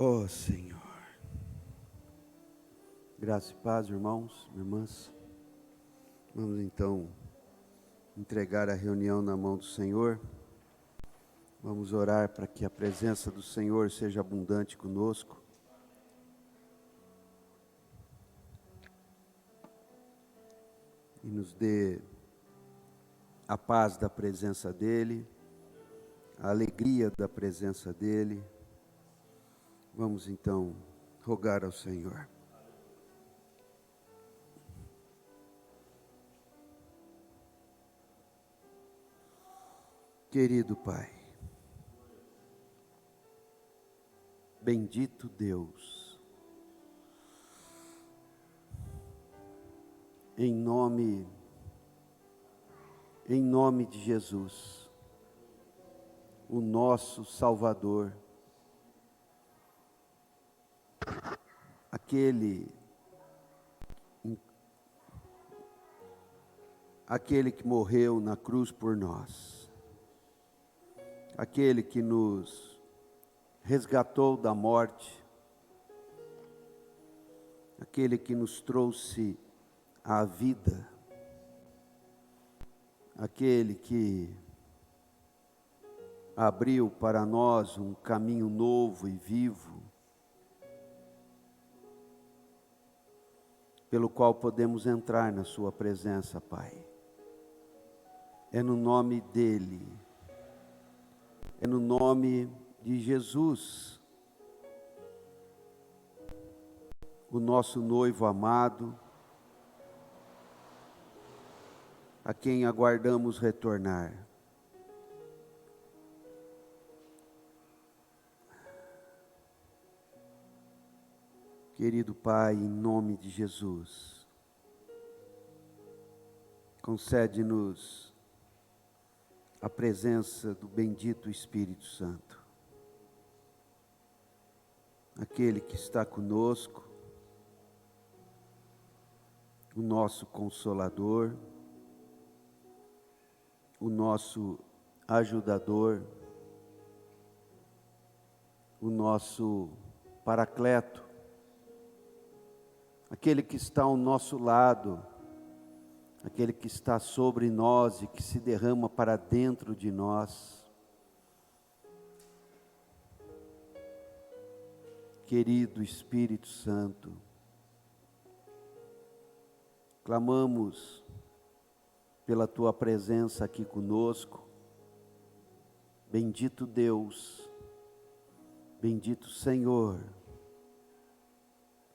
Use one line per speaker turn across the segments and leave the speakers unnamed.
Ó Senhor, graça e paz, irmãos, irmãs. Vamos então entregar a reunião na mão do Senhor. Vamos orar para que a presença do Senhor seja abundante conosco. E nos dê a paz da presença dEle, a alegria da presença dEle. Vamos então rogar ao Senhor. Querido Pai, bendito Deus, em nome de Jesus, o nosso Salvador, aquele que morreu na cruz por nós, aquele que nos resgatou da morte, aquele que nos trouxe à vida, aquele que abriu para nós um caminho novo e vivo, pelo qual podemos entrar na sua presença, Pai. É no nome dEle, é no nome de Jesus, o nosso noivo amado, a quem aguardamos retornar. Querido Pai, em nome de Jesus, concede-nos a presença do bendito Espírito Santo, aquele que está conosco, o nosso Consolador, o nosso ajudador, o nosso Paracleto, aquele que está ao nosso lado, aquele que está sobre nós e que se derrama para dentro de nós. Querido Espírito Santo, clamamos pela Tua presença aqui conosco. Bendito Deus, bendito Senhor,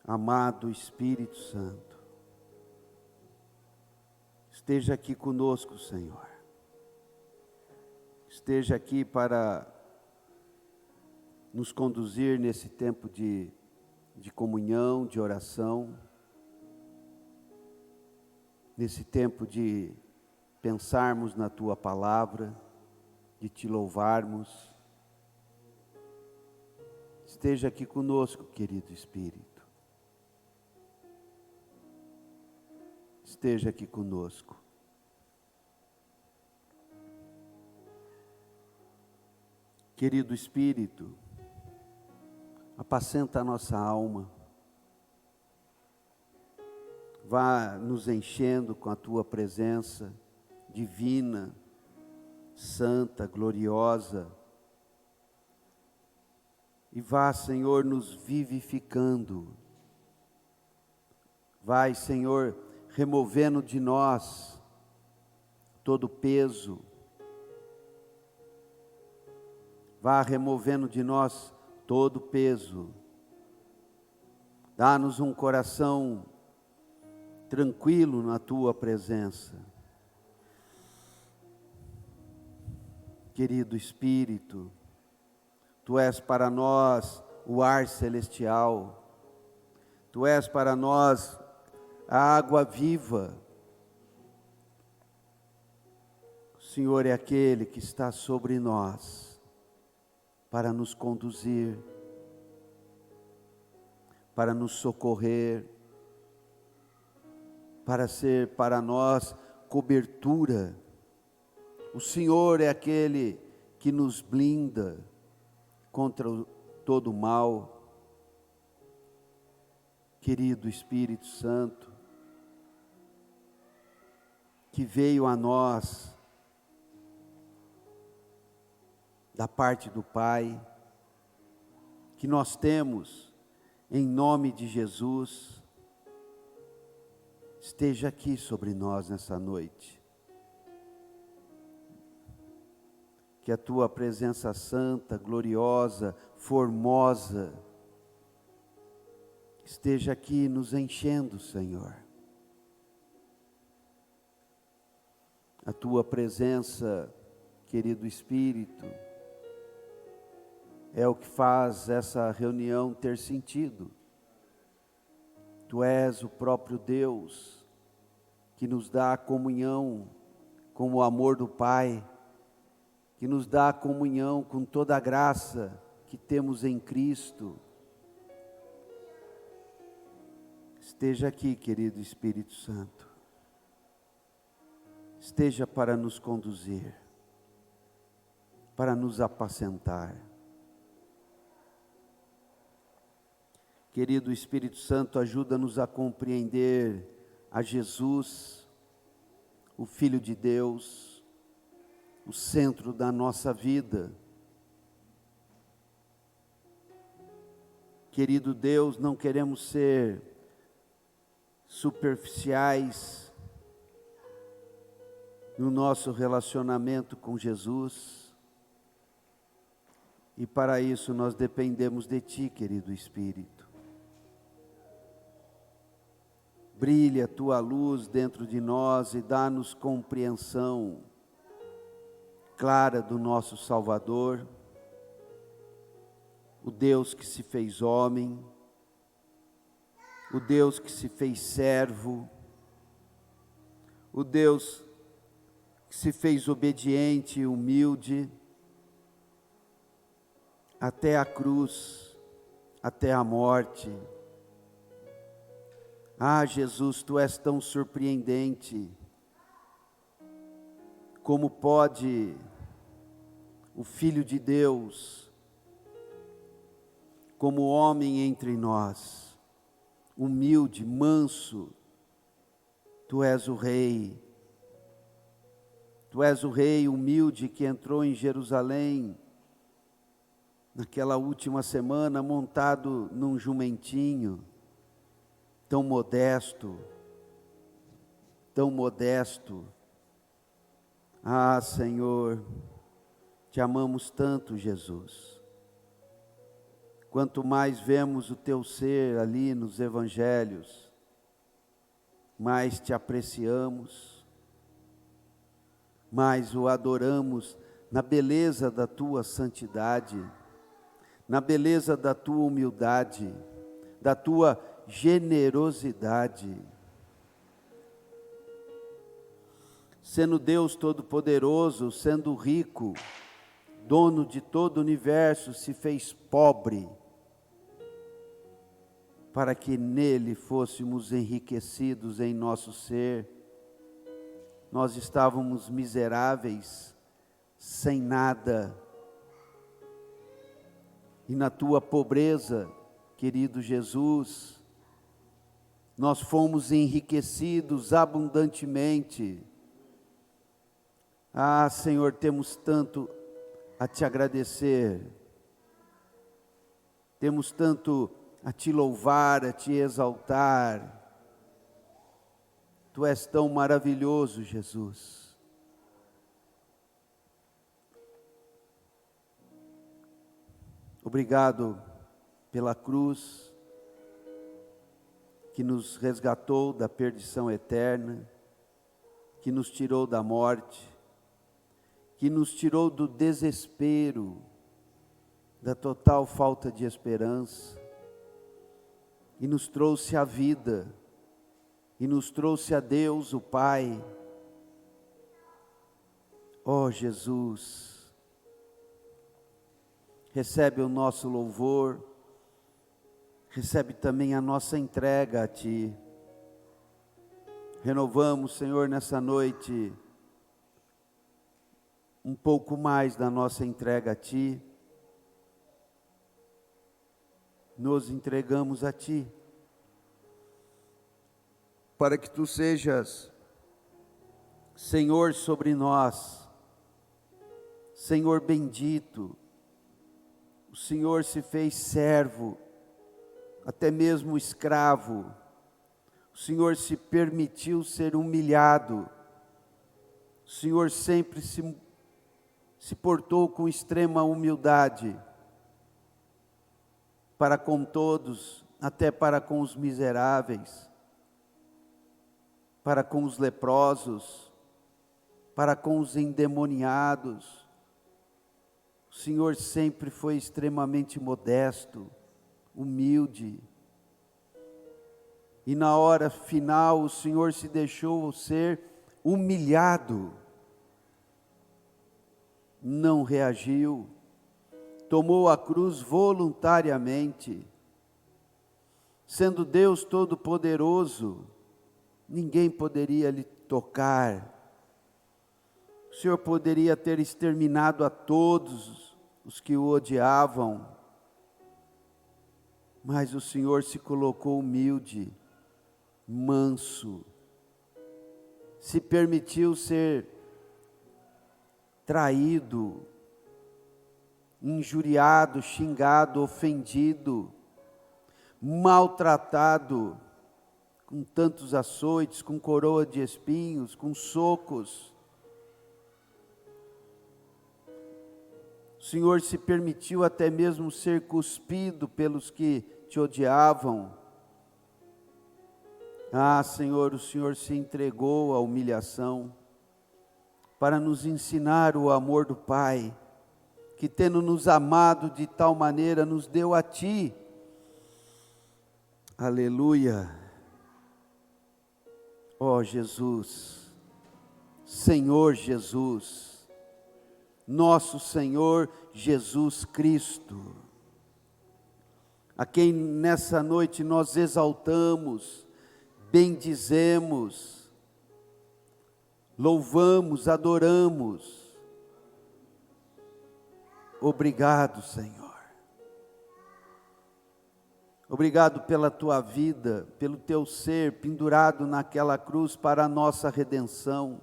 amado Espírito Santo, esteja aqui conosco, Senhor. Esteja aqui para nos conduzir nesse tempo de comunhão, de oração, nesse tempo de pensarmos na Tua palavra, de Te louvarmos. Esteja aqui conosco, querido Espírito. Esteja aqui conosco. Querido Espírito, apacenta a nossa alma, vá nos enchendo com a Tua presença divina, santa, gloriosa, e vá, Senhor, nos vivificando. Vai, Senhor, removendo de nós todo peso, vá removendo de nós todo peso, dá-nos um coração tranquilo na Tua presença. Querido Espírito, Tu és para nós o ar celestial, Tu és para nós a água viva. O Senhor é aquele que está sobre nós para nos conduzir, para nos socorrer, para ser para nós cobertura. O Senhor é aquele que nos blinda contra todo o mal. querido Espírito Santo, que veio a nós da parte do Pai, que nós temos em nome de Jesus, esteja aqui sobre nós nessa noite. Que a tua presença santa, gloriosa, formosa, esteja aqui nos enchendo, Senhor. A tua presença, querido Espírito, é o que faz essa reunião ter sentido. Tu és o próprio Deus que nos dá a comunhão com o amor do Pai, que nos dá a comunhão com toda a graça que temos em Cristo. Esteja aqui, querido Espírito Santo. Esteja para nos conduzir, para nos apacentar. Querido Espírito Santo, ajuda-nos a compreender a Jesus, o Filho de Deus, o centro da nossa vida. Querido Deus, não queremos ser superficiais no nosso relacionamento com Jesus, e para isso nós dependemos de Ti, querido Espírito. Brilha a Tua luz dentro de nós e dá-nos compreensão clara do nosso Salvador, o Deus que se fez homem, o Deus que se fez servo, o Deus que se fez obediente e humilde, até a cruz, até a morte. Ah, Jesus, Tu és tão surpreendente. Como pode o Filho de Deus, como homem entre nós, humilde, manso, Tu és o Rei. Tu és o Rei humilde que entrou em Jerusalém, naquela última semana, montado num jumentinho, tão modesto, tão modesto. Ah, Senhor, Te amamos tanto, Jesus. Quanto mais vemos o Teu ser ali nos Evangelhos, mais Te apreciamos, mais o adoramos na beleza da Tua santidade, na beleza da Tua humildade, da Tua generosidade. Sendo Deus Todo-Poderoso, sendo rico, dono de todo o universo, se fez pobre, para que nele fôssemos enriquecidos em nosso ser. Nós estávamos miseráveis, sem nada, e na Tua pobreza, querido Jesus, nós fomos enriquecidos abundantemente. Ah, Senhor, temos tanto a Te agradecer, temos tanto a Te louvar, a Te exaltar. Tu és tão maravilhoso, Jesus. Obrigado pela cruz, que nos resgatou da perdição eterna, que nos tirou da morte, que nos tirou do desespero, da total falta de esperança, e nos trouxe a vida, e nos trouxe a Deus, o Pai. Ó Jesus, recebe o nosso louvor, recebe também a nossa entrega a Ti. Renovamos, Senhor, nessa noite, um pouco mais da nossa entrega a Ti. Nos entregamos a Ti, para que Tu sejas Senhor sobre nós, Senhor bendito. O Senhor se fez servo, até mesmo escravo. O Senhor se permitiu ser humilhado. O Senhor sempre se portou com extrema humildade para com todos, até para com os miseráveis, para com os leprosos, para com os endemoniados. O Senhor sempre foi extremamente modesto, humilde. E na hora final o Senhor se deixou ser humilhado. Não reagiu, tomou a cruz voluntariamente. Sendo Deus Todo-Poderoso, ninguém poderia lhe tocar. O Senhor poderia ter exterminado a todos os que o odiavam, mas o Senhor se colocou humilde, manso, se permitiu ser traído, injuriado, xingado, ofendido, maltratado, com tantos açoites, com coroa de espinhos, com socos. O Senhor se permitiu até mesmo ser cuspido pelos que te odiavam. Ah, Senhor, o Senhor se entregou à humilhação para nos ensinar o amor do Pai, que tendo nos amado de tal maneira, nos deu a Ti. Aleluia. Ó Jesus, Senhor Jesus, nosso Senhor Jesus Cristo, a quem nessa noite nós exaltamos, bendizemos, louvamos, adoramos. Obrigado, Senhor. Obrigado pela Tua vida, pelo Teu ser pendurado naquela cruz para a nossa redenção,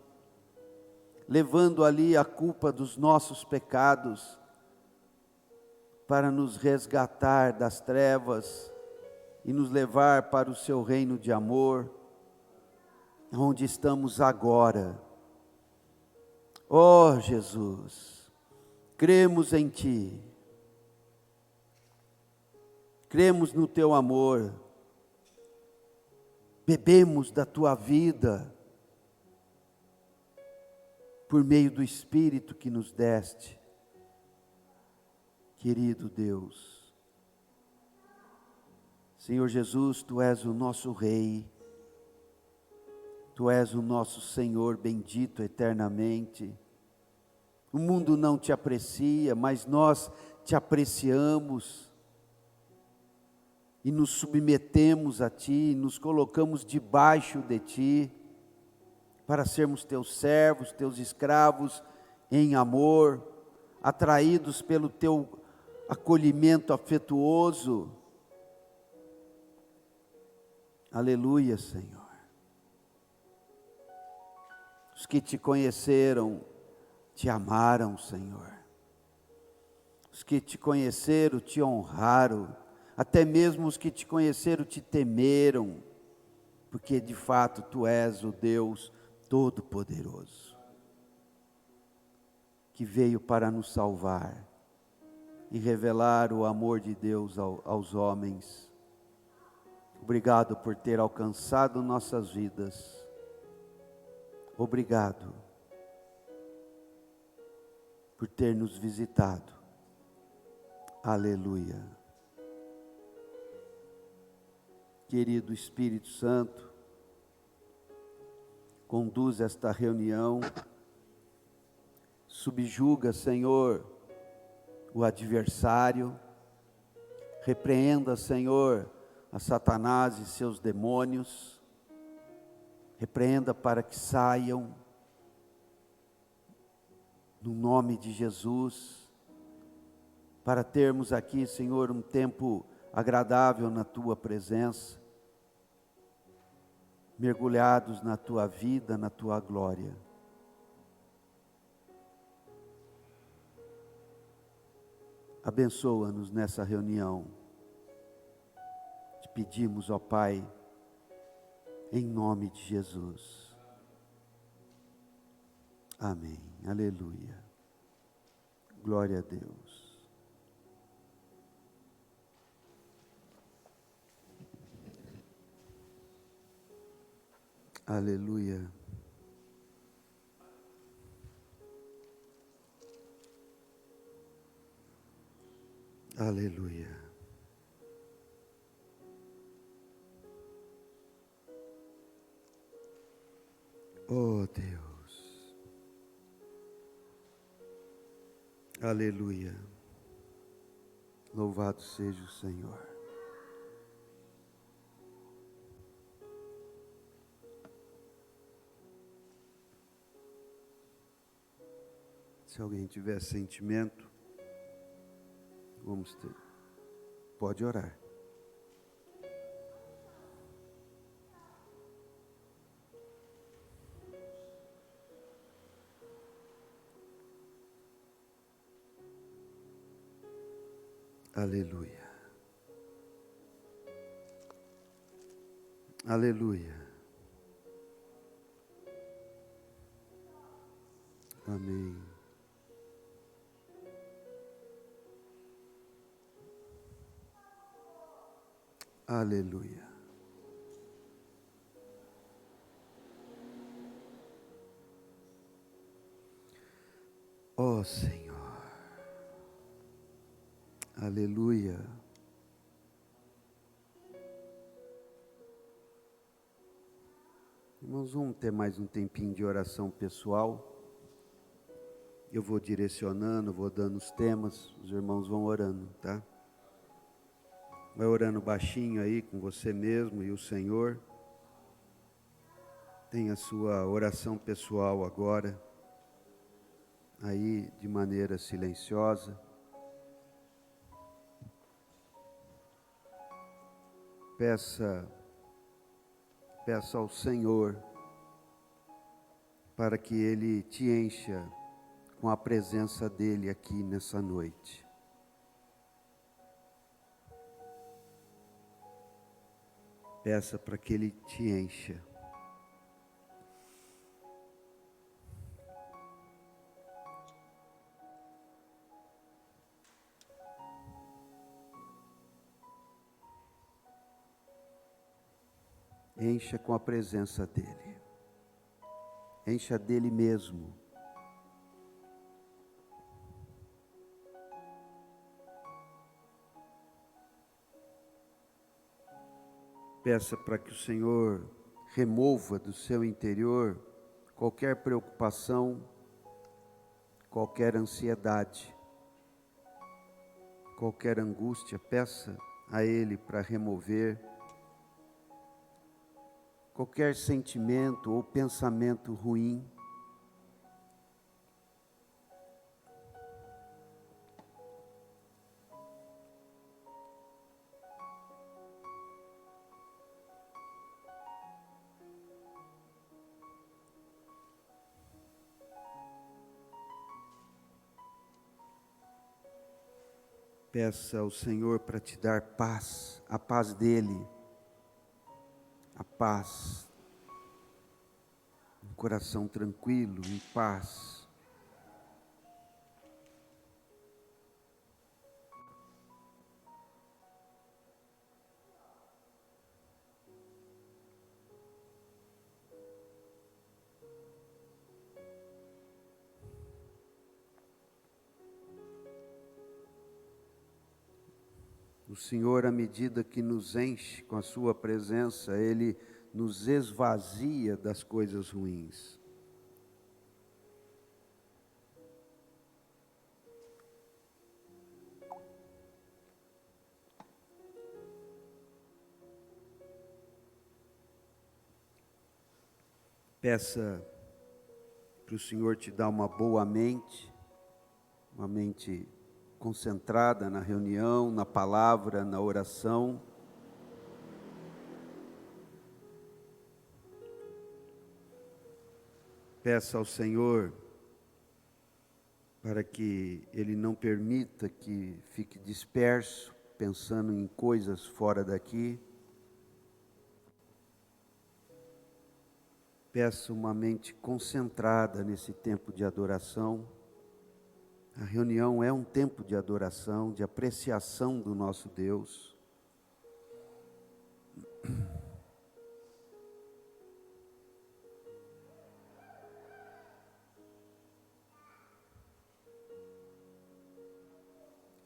levando ali a culpa dos nossos pecados, para nos resgatar das trevas e nos levar para o Seu reino de amor, onde estamos agora. Ó Jesus, cremos em Ti, cremos no Teu amor, bebemos da Tua vida, por meio do Espírito que nos deste, querido Deus. Senhor Jesus, Tu és o nosso Rei, Tu és o nosso Senhor bendito eternamente. O mundo não Te aprecia, mas nós Te apreciamos e nos submetemos a Ti, nos colocamos debaixo de Ti, para sermos Teus servos, Teus escravos em amor, atraídos pelo Teu acolhimento afetuoso. Aleluia, Senhor. Os que Te conheceram, Te amaram, Senhor. Os que Te conheceram, Te honraram. Até mesmo os que Te conheceram, Te temeram. Porque de fato Tu és o Deus Todo-Poderoso, que veio para nos salvar e revelar o amor de Deus aos homens. Obrigado por ter alcançado nossas vidas. Obrigado por ter nos visitado. Aleluia. Querido Espírito Santo, conduz esta reunião, subjuga, Senhor, o adversário, repreenda, Senhor, a Satanás e seus demônios, repreenda para que saiam, no nome de Jesus, para termos aqui, Senhor, um tempo agradável na Tua presença. mergulhados na tua vida, na tua glória. Abençoa-nos nessa reunião. Te pedimos, ó Pai, em nome de Jesus. Amém. Aleluia. Glória a Deus. Aleluia. Aleluia. Oh Deus. Aleluia. Louvado seja o Senhor. Se alguém tiver sentimento, vamos ter. Pode orar. Aleluia. Aleluia. Amém. Aleluia. Ó Senhor. Aleluia. Irmãos, vamos ter mais um tempinho de oração pessoal. Eu vou direcionando, vou dando os temas, os irmãos vão orando, tá? Vai orando baixinho aí com você mesmo e o Senhor. Tem a sua oração pessoal agora, aí de maneira silenciosa. Peça ao Senhor para que Ele te encha com a presença dEle aqui nessa noite. Peça para que Ele te encha. Encha com a presença dEle. Encha dEle mesmo. Peça para que o Senhor remova do seu interior qualquer preocupação, qualquer ansiedade, qualquer angústia. Peça a Ele para remover qualquer sentimento ou pensamento ruim. Peça ao Senhor para te dar paz, a paz dEle, a paz, um coração tranquilo, em paz. O Senhor, à medida que nos enche com a sua presença, Ele nos esvazia das coisas ruins. Peça para o Senhor te dar uma boa mente, uma mente concentrada na reunião, na palavra, na oração. Peça ao Senhor para que Ele não permita que fique disperso, pensando em coisas fora daqui. Peça uma mente concentrada nesse tempo de adoração. A reunião é um tempo de adoração, de apreciação do nosso Deus.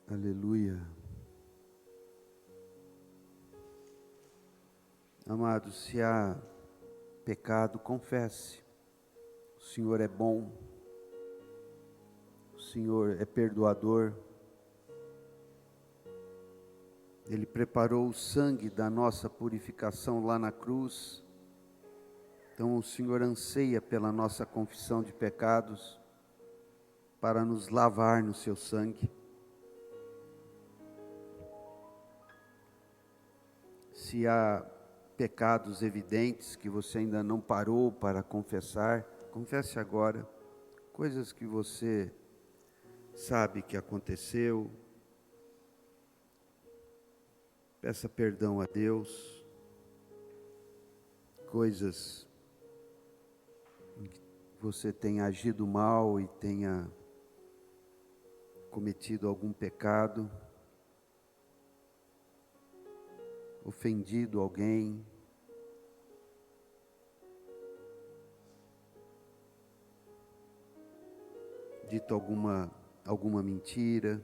Aleluia. Amados, se há pecado, confesse. O Senhor é bom. O Senhor é perdoador. Ele preparou o sangue da nossa purificação lá na cruz. Então o Senhor anseia pela nossa confissão de pecados, para nos lavar no seu sangue. Se há pecados evidentes que você ainda não parou para confessar, confesse agora. Coisas que você sabe que aconteceu. Peça perdão a Deus. Coisas em que você tenha agido mal e tenha cometido algum pecado, ofendido alguém, dito alguma mentira.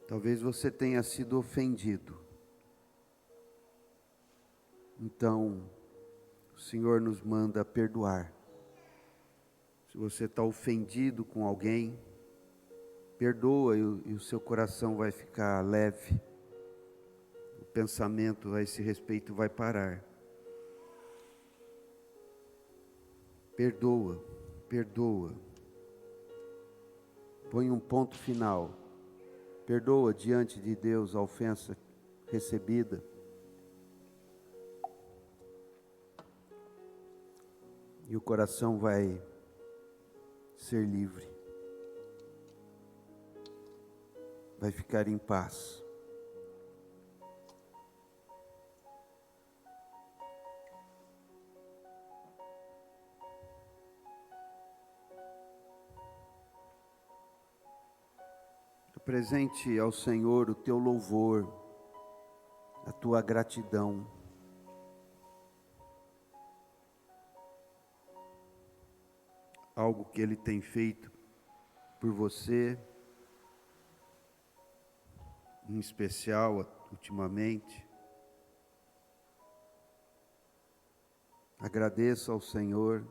Talvez você tenha sido ofendido. Então, o Senhor nos manda perdoar. Se você está ofendido com alguém, perdoa e o seu coração vai ficar leve. O pensamento a esse respeito vai parar. Perdoa, perdoa. Põe um ponto final. Perdoa diante de Deus a ofensa recebida. E o coração vai ser livre. Vai ficar em paz. Apresente ao Senhor o teu louvor, a tua gratidão. Algo que Ele tem feito por você, em especial ultimamente. Agradeça ao Senhor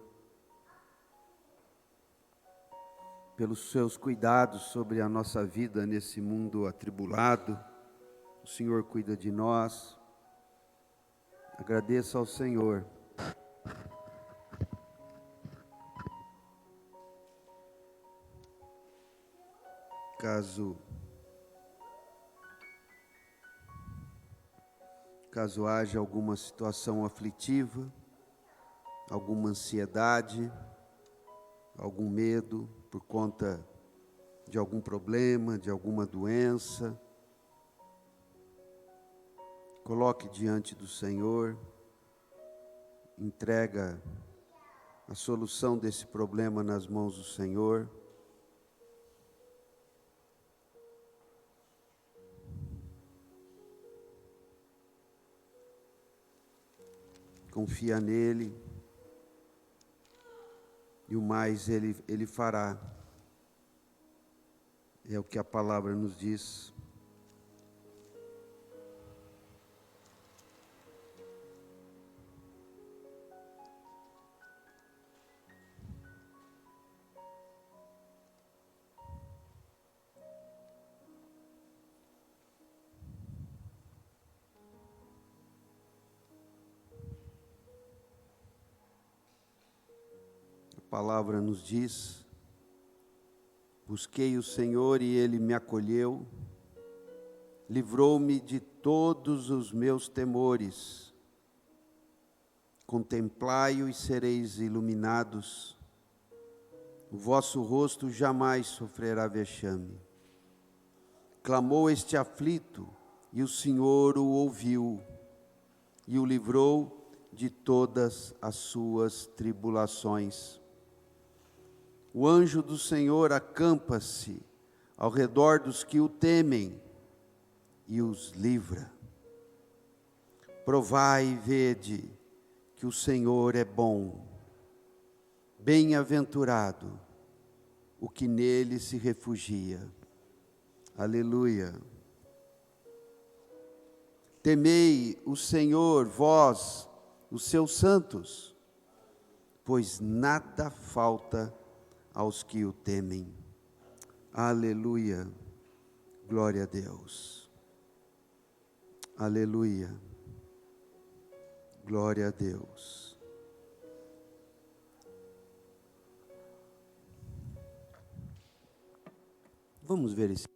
pelos seus cuidados sobre a nossa vida nesse mundo atribulado. O Senhor cuida de nós. Agradeça ao Senhor. Caso haja alguma situação aflitiva, alguma ansiedade, algum medo por conta de algum problema, de alguma doença, coloque diante do Senhor, entrega a solução desse problema nas mãos do Senhor. Confia nele, e o mais ele fará. É o que a palavra nos diz. A palavra nos diz: busquei o Senhor e Ele me acolheu, livrou-me de todos os meus temores. Contemplai-o e sereis iluminados. O vosso rosto jamais sofrerá vexame. Clamou este aflito, e o Senhor o ouviu, e o livrou de todas as suas tribulações. O anjo do Senhor acampa-se ao redor dos que o temem, e os livra. Provai e vede que o Senhor é bom. Bem-aventurado o que nele se refugia. Aleluia. Temei o Senhor, vós, os seus santos, pois nada falta aos que o temem. Aleluia. Glória a Deus. Aleluia. Glória a Deus. Vamos ver esse.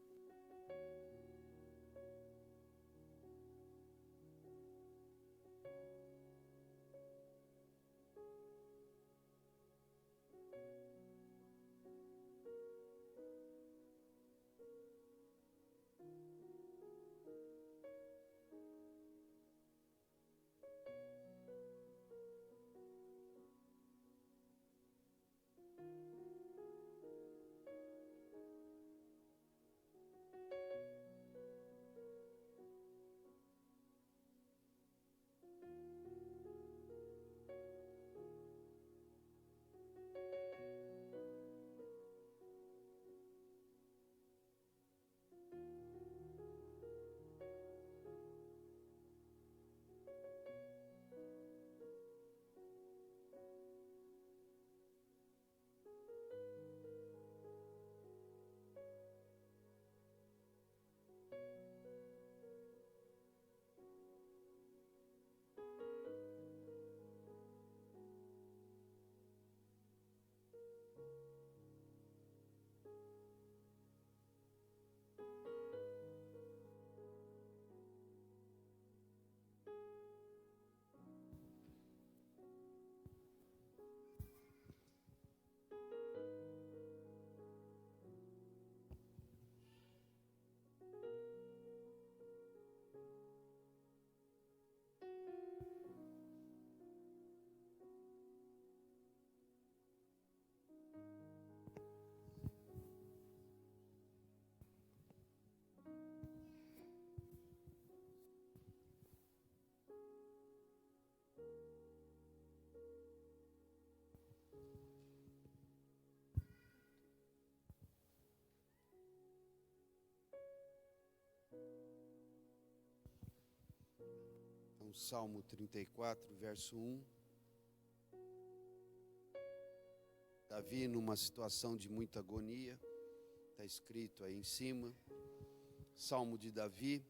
Salmo 34, verso 1. Davi, numa situação de muita agonia, está escrito aí em cima. Salmo de Davi,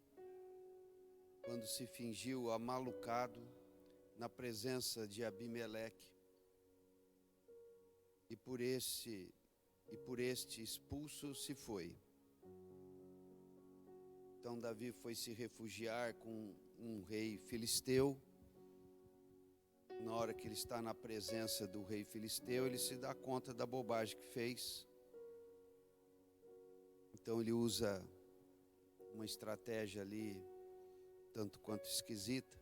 quando se fingiu amalucado na presença de Abimeleque, e por este expulso se foi. Então Davi foi se refugiar com um rei filisteu. Na hora que ele está na presença do rei filisteu, ele se dá conta da bobagem que fez. Então ele usa uma estratégia ali, tanto quanto esquisita.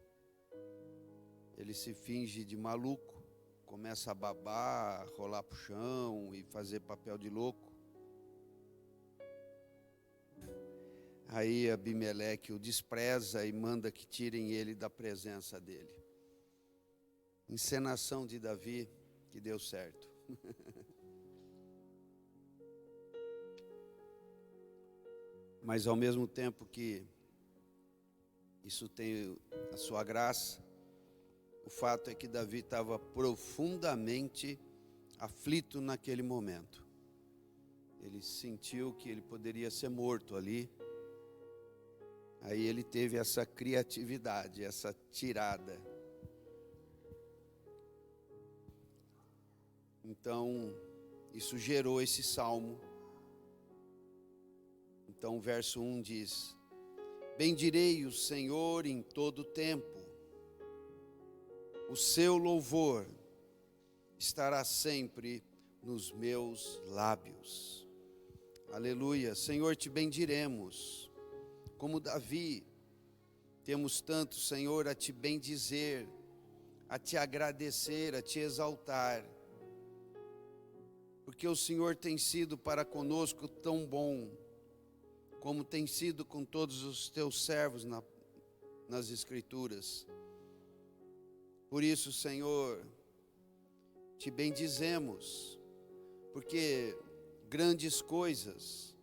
Ele se finge de maluco, começa a babar, rolar pro chão e fazer papel de louco. Aí Abimeleque o despreza e manda que tirem ele da presença dele. Encenação de Davi que deu certo. Mas ao mesmo tempo que isso tem a sua graça, o fato é que Davi estava profundamente aflito naquele momento. Ele sentiu que ele poderia ser morto ali. Aí ele teve essa criatividade, essa tirada. Então, isso gerou esse salmo. Então, o verso 1 diz: Bendirei o Senhor em todo tempo. O seu louvor estará sempre nos meus lábios. Aleluia. Senhor, te bendiremos. Como Davi, temos tanto, Senhor, a te bendizer, a te agradecer, a te exaltar. Porque o Senhor tem sido para conosco tão bom, como tem sido com todos os teus servos nas Escrituras. Por isso, Senhor, te bendizemos, porque grandes coisas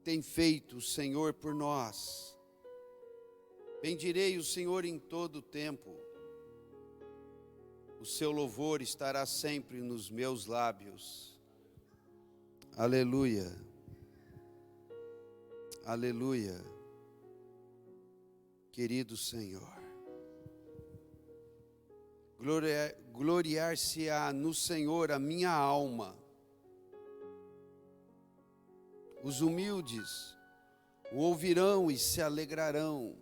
tem feito o Senhor por nós. Bendirei o Senhor em todo o tempo. O seu louvor estará sempre nos meus lábios. Aleluia. Aleluia. Querido Senhor, gloriar-se-á no Senhor a minha alma. Os humildes o ouvirão e se alegrarão.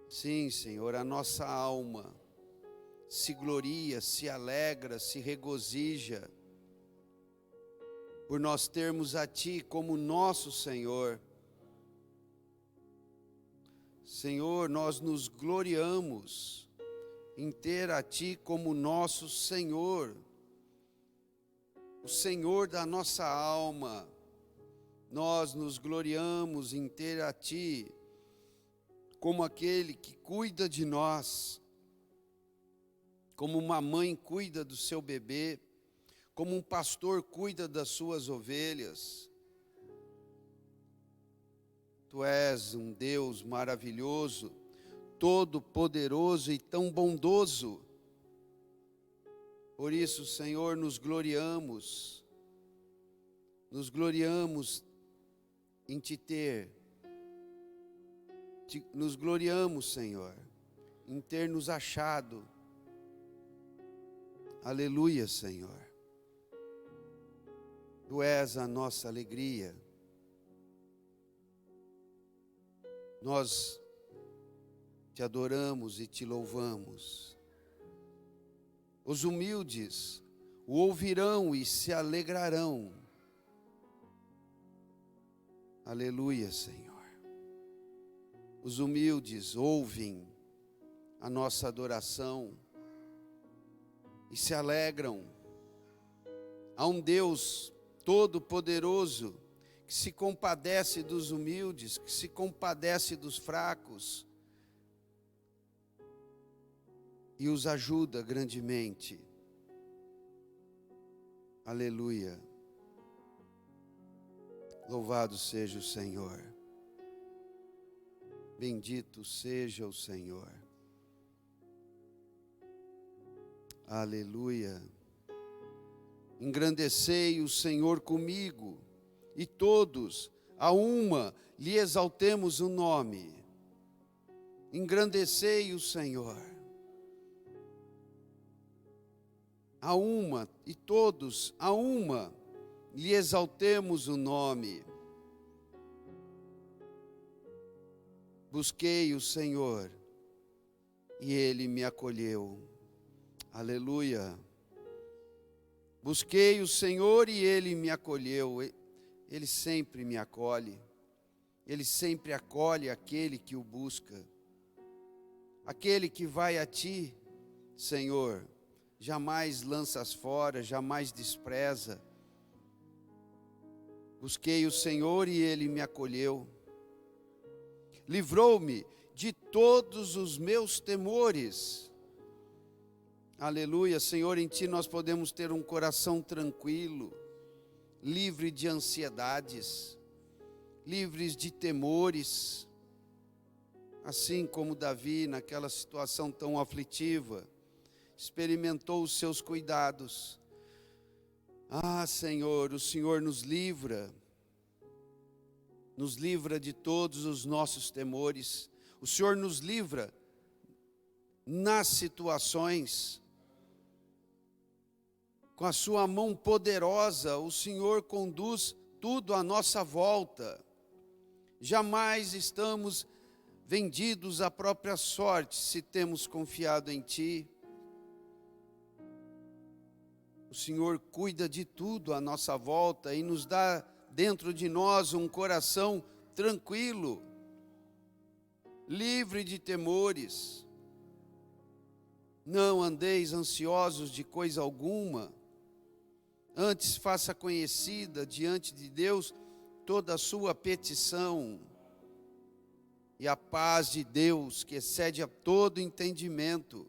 Sim, Senhor, a nossa alma se gloria, se alegra, se regozija, por nós termos a Ti como nosso Senhor. Senhor, nós nos gloriamos em ter a Ti como nosso Senhor, o Senhor da nossa alma. Nós nos gloriamos em ter a Ti como aquele que cuida de nós, como uma mãe cuida do seu bebê, como um pastor cuida das suas ovelhas. Tu és um Deus maravilhoso, todo-poderoso e tão bondoso. Por isso, Senhor, nos gloriamos em Te ter. Nos gloriamos, Senhor, em ter nos achado. Aleluia, Senhor. Tu és a nossa alegria. Nós Te adoramos e Te louvamos. Os humildes o ouvirão e se alegrarão. Aleluia, Senhor. Os humildes ouvem a nossa adoração e se alegram. Há um Deus todo-poderoso que se compadece dos humildes, que se compadece dos fracos e os ajuda grandemente. Aleluia. Louvado seja o Senhor. Bendito seja o Senhor. Aleluia. Engrandecei o Senhor comigo, e todos, a uma, lhe exaltemos o nome. Engrandecei o Senhor. A uma, e todos, a uma, lhe exaltemos o nome. Busquei o Senhor, e Ele me acolheu. Aleluia. Busquei o Senhor e Ele me acolheu. Ele sempre me acolhe. Ele sempre acolhe aquele que o busca. Aquele que vai a Ti, Senhor, jamais lanças fora, jamais despreza. Busquei o Senhor e Ele me acolheu. Livrou-me de todos os meus temores. Aleluia, Senhor, em Ti nós podemos ter um coração tranquilo, livre de ansiedades, livres de temores, assim como Davi, naquela situação tão aflitiva, experimentou os Seus cuidados. Ah, Senhor, o Senhor nos livra de todos os nossos temores. O Senhor nos livra nas situações. Com a sua mão poderosa, o Senhor conduz tudo à nossa volta. Jamais estamos vendidos à própria sorte se temos confiado em Ti. O Senhor cuida de tudo à nossa volta e nos dá dentro de nós um coração tranquilo, livre de temores. Não andeis ansiosos de coisa alguma, antes faça conhecida diante de Deus toda a sua petição, e a paz de Deus, que excede a todo entendimento,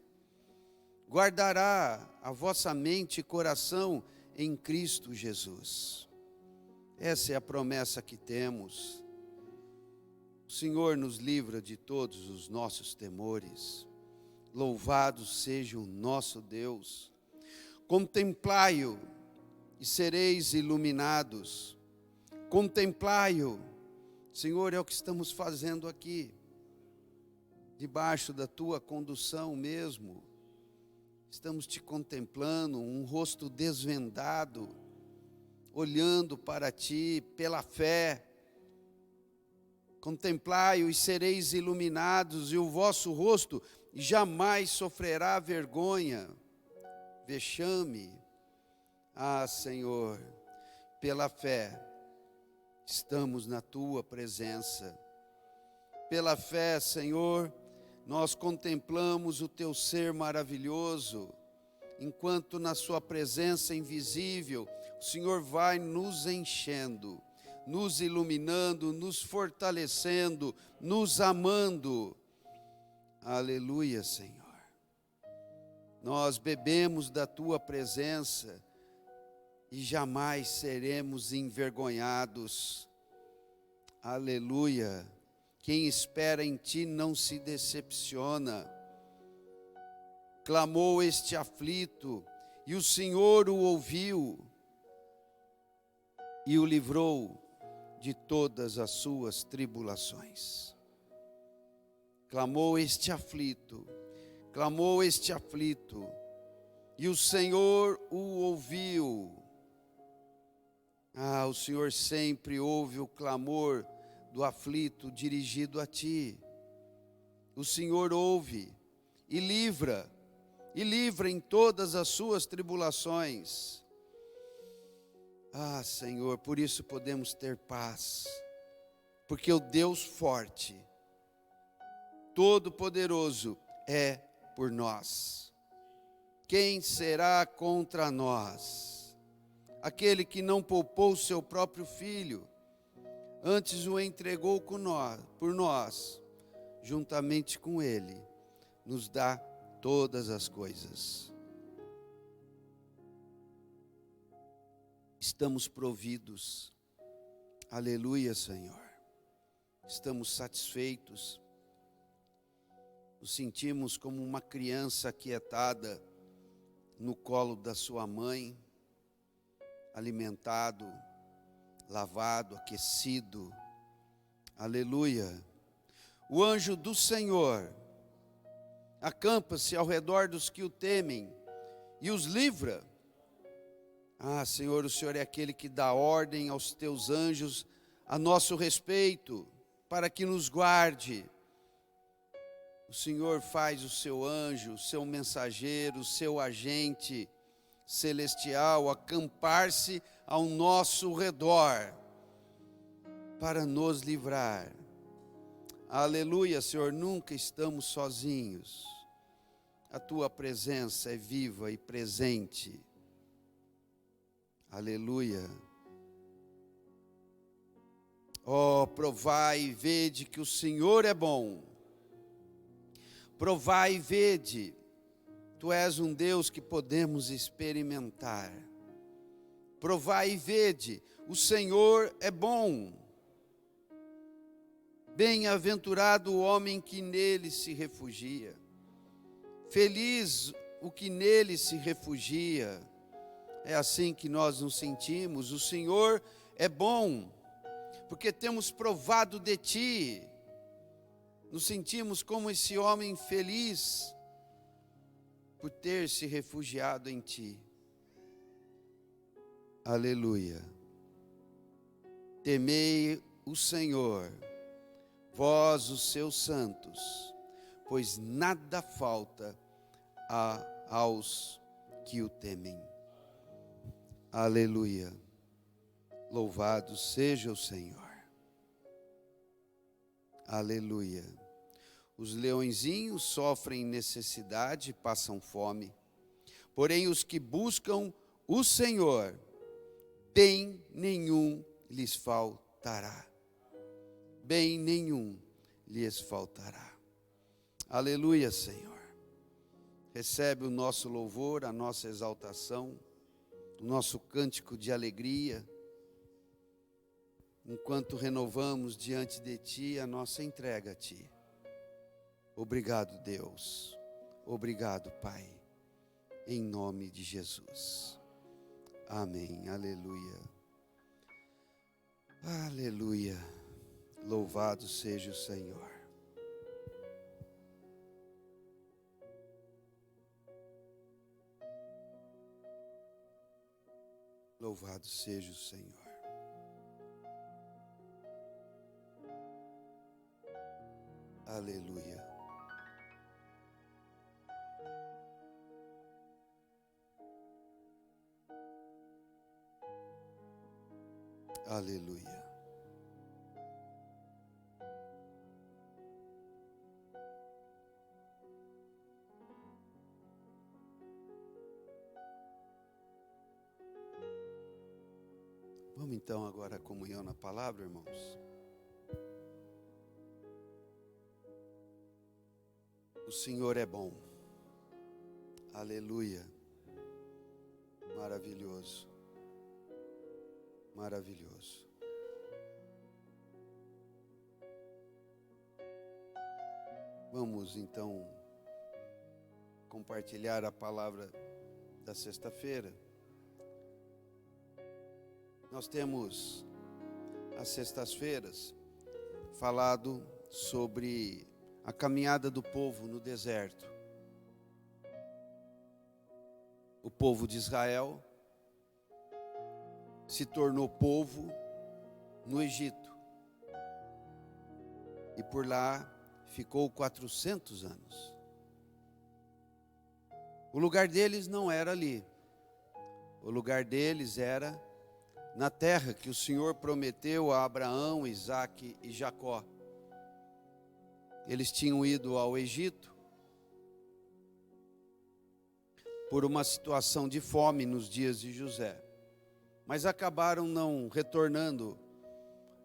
guardará a vossa mente e coração em Cristo Jesus. Essa é a promessa que temos. O Senhor nos livra de todos os nossos temores. Louvado seja o nosso Deus. Contemplai-o e sereis iluminados. Contemplai-o. Senhor, é o que estamos fazendo aqui, debaixo da tua condução mesmo. Estamos te contemplando, um rosto desvendado, olhando para ti pela fé. Contemplai-o e sereis iluminados, e o vosso rosto jamais sofrerá vergonha, vexame. Ah, Senhor, pela fé, estamos na tua presença. Pela fé, Senhor, nós contemplamos o teu ser maravilhoso, enquanto na sua presença invisível, o Senhor vai nos enchendo, nos iluminando, nos fortalecendo, nos amando. Aleluia, Senhor. Nós bebemos da tua presença e jamais seremos envergonhados. Aleluia. Quem espera em ti não se decepciona. Clamou este aflito, e o Senhor o ouviu e o livrou de todas as suas tribulações. Clamou este aflito, e o Senhor o ouviu. Ah, o Senhor sempre ouve o clamor do aflito dirigido a ti. O Senhor ouve e livra em todas as suas tribulações. Ah, Senhor, por isso podemos ter paz, porque o Deus forte, Todo-Poderoso, é por nós. Quem será contra nós? Aquele que não poupou seu próprio filho, antes o entregou por nós, juntamente com ele, nos dá todas as coisas. Estamos providos. Aleluia, Senhor. Estamos satisfeitos. Nos sentimos como uma criança aquietada no colo da sua mãe, alimentado, lavado, aquecido. Aleluia. O anjo do Senhor acampa-se ao redor dos que o temem e os livra. Ah, Senhor, o Senhor é aquele que dá ordem aos teus anjos a nosso respeito, para que nos guarde. O Senhor faz o seu anjo, o seu mensageiro, o seu agente celestial acampar-se ao nosso redor, para nos livrar. Aleluia, Senhor, nunca estamos sozinhos. A tua presença é viva e presente. Aleluia. Oh, provai e vede que o Senhor é bom. Provai e vede, tu és um Deus que podemos experimentar. Provai e vede, o Senhor é bom. Bem-aventurado o homem que nele se refugia. Feliz o que nele se refugia. É assim que nós nos sentimos. O Senhor é bom, porque temos provado de ti. Nos sentimos como esse homem feliz por ter se refugiado em ti. Aleluia. Temei o Senhor vós os seus santos, pois nada falta aos que o temem. Aleluia. Louvado seja o Senhor. Aleluia. Os leõezinhos sofrem necessidade, passam fome. Porém, os que buscam o Senhor, bem nenhum lhes faltará. Bem nenhum lhes faltará. Aleluia, Senhor. Recebe o nosso louvor, a nossa exaltação, o nosso cântico de alegria, enquanto renovamos diante de Ti a nossa entrega a Ti. Obrigado, Deus. Obrigado, Pai. Em nome de Jesus. Amém. Aleluia. Aleluia. Louvado seja o Senhor. Louvado seja o Senhor. Aleluia. Aleluia. Vamos então agora à comunhão na palavra, irmãos. O Senhor é bom. Aleluia. Maravilhoso. Maravilhoso. Vamos então compartilhar a palavra da sexta-feira. Nós temos, às sextas-feiras, falado sobre a caminhada do povo no deserto. O povo de Israel se tornou povo no Egito. E por lá ficou 400 anos. O lugar deles não era ali. O lugar deles era na terra que o Senhor prometeu a Abraão, Isaque e Jacó. Eles tinham ido ao Egito por uma situação de fome nos dias de José, mas acabaram não retornando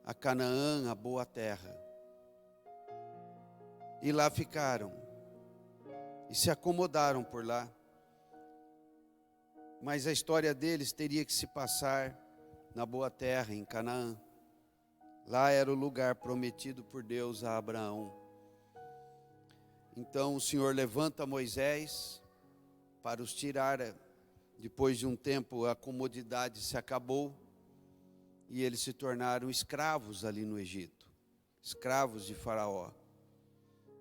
a Canaã, a boa terra. E lá ficaram e se acomodaram por lá. Mas a história deles teria que se passar na boa terra, em Canaã. Lá era o lugar prometido por Deus a Abraão. Então o Senhor levanta Moisés para os tirar. Depois de um tempo a comodidade se acabou e eles se tornaram escravos ali no Egito, escravos de Faraó.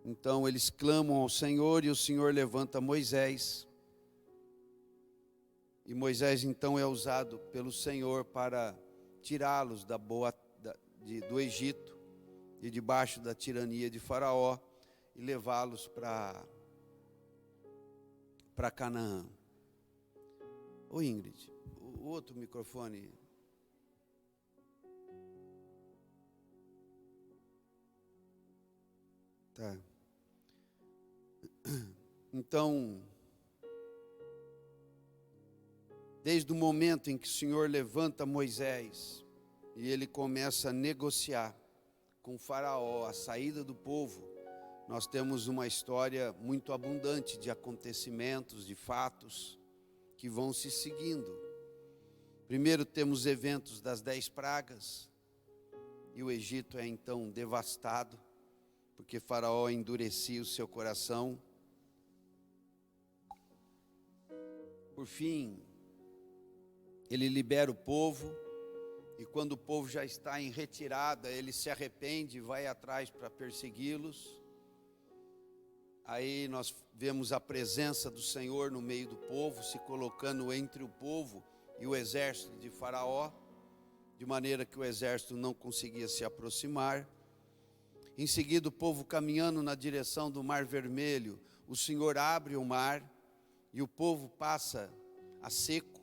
Então eles clamam ao Senhor e o Senhor levanta Moisés. E Moisés então é usado pelo Senhor para tirá-los do Egito, de debaixo da tirania de Faraó, e levá-los para Canaã. Ô Ingrid, o outro microfone. Tá. Então, desde o momento em que o Senhor levanta Moisés e ele começa a negociar com Faraó a saída do povo, nós temos uma história muito abundante de acontecimentos, de fatos que vão se seguindo. Primeiro temos eventos das 10 pragas, e o Egito é então devastado, porque Faraó endurecia o seu coração. Por fim, ele libera o povo, e quando o povo já está em retirada, ele se arrepende e vai atrás para persegui-los. Aí nós vemos a presença do Senhor no meio do povo, se colocando entre o povo e o exército de Faraó, de maneira que o exército não conseguia se aproximar. Em seguida, o povo caminhando na direção do Mar Vermelho, o Senhor abre o mar e o povo passa a seco.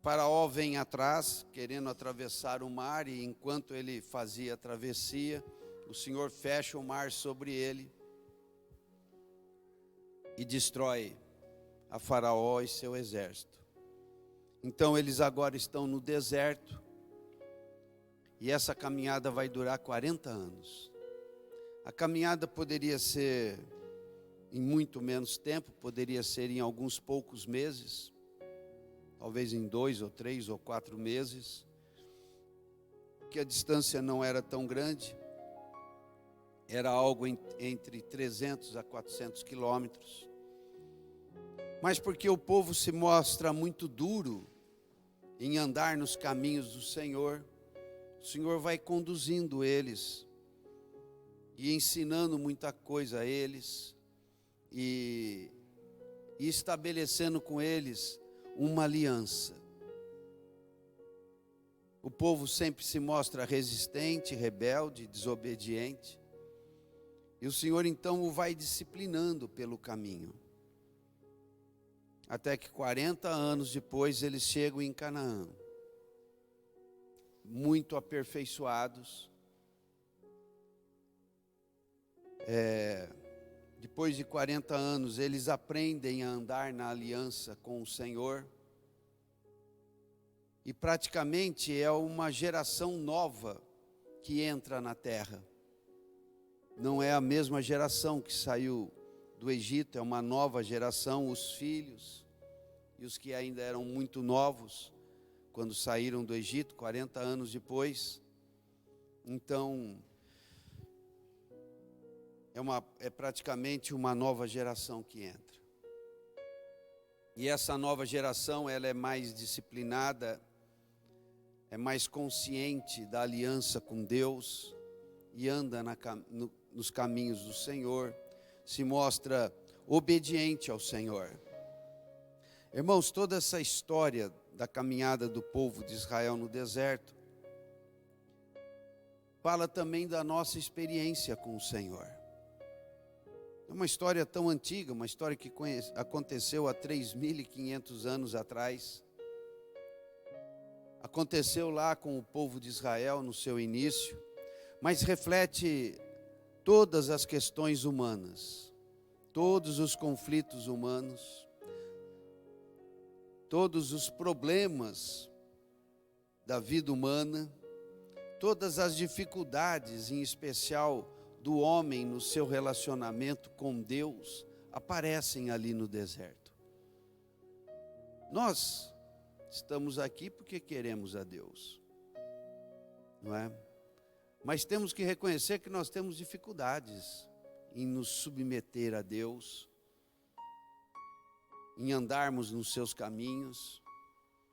Faraó vem atrás, querendo atravessar o mar, e enquanto ele fazia a travessia, o Senhor fecha o mar sobre ele e destrói a Faraó e seu exército. Então eles agora estão no deserto, e essa caminhada vai durar 40 anos. A caminhada poderia ser em muito menos tempo, poderia ser em alguns poucos meses, talvez em 2 ou 3 ou 4 meses, que a distância não era tão grande, era algo entre 300 a 400 quilômetros. Mas porque o povo se mostra muito duro em andar nos caminhos do Senhor, o Senhor vai conduzindo eles e ensinando muita coisa a eles e estabelecendo com eles uma aliança. O povo sempre se mostra resistente, rebelde, desobediente, e o Senhor então o vai disciplinando pelo caminho, até que 40 anos depois eles chegam em Canaã, muito aperfeiçoados. Depois de 40 anos, eles aprendem a andar na aliança com o Senhor. E praticamente é uma geração nova que entra na terra. Não é a mesma geração que saiu do Egito, é uma nova geração, os filhos e os que ainda eram muito novos, quando saíram do Egito, 40 anos depois. Então, é praticamente uma nova geração que entra. E essa nova geração, ela é mais disciplinada, é mais consciente da aliança com Deus e anda nos caminhos do Senhor, se mostra obediente ao Senhor. Irmãos, toda essa história da caminhada do povo de Israel no deserto fala também da nossa experiência com o Senhor. É uma história tão antiga, uma história que aconteceu há 3.500 anos atrás. Aconteceu lá com o povo de Israel no seu início, mas reflete todas as questões humanas, todos os conflitos humanos, todos os problemas da vida humana, todas as dificuldades, em especial do homem no seu relacionamento com Deus, aparecem ali no deserto. Nós estamos aqui porque queremos a Deus, não é? Mas temos que reconhecer que nós temos dificuldades em nos submeter a Deus, em andarmos nos seus caminhos,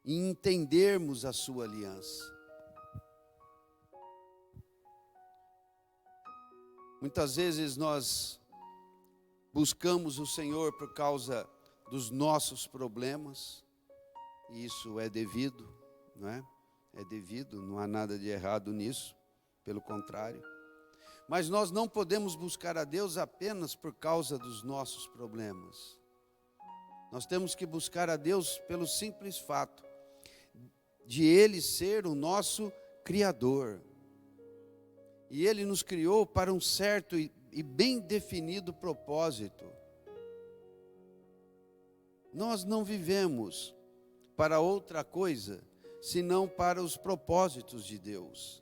em entendermos a sua aliança. Muitas vezes nós buscamos o Senhor por causa dos nossos problemas, e isso é devido, não é? É devido, não há nada de errado nisso, pelo contrário. Mas nós não podemos buscar a Deus apenas por causa dos nossos problemas. Nós temos que buscar a Deus pelo simples fato de Ele ser o nosso Criador. E Ele nos criou para um certo e bem definido propósito. Nós não vivemos para outra coisa, senão para os propósitos de Deus.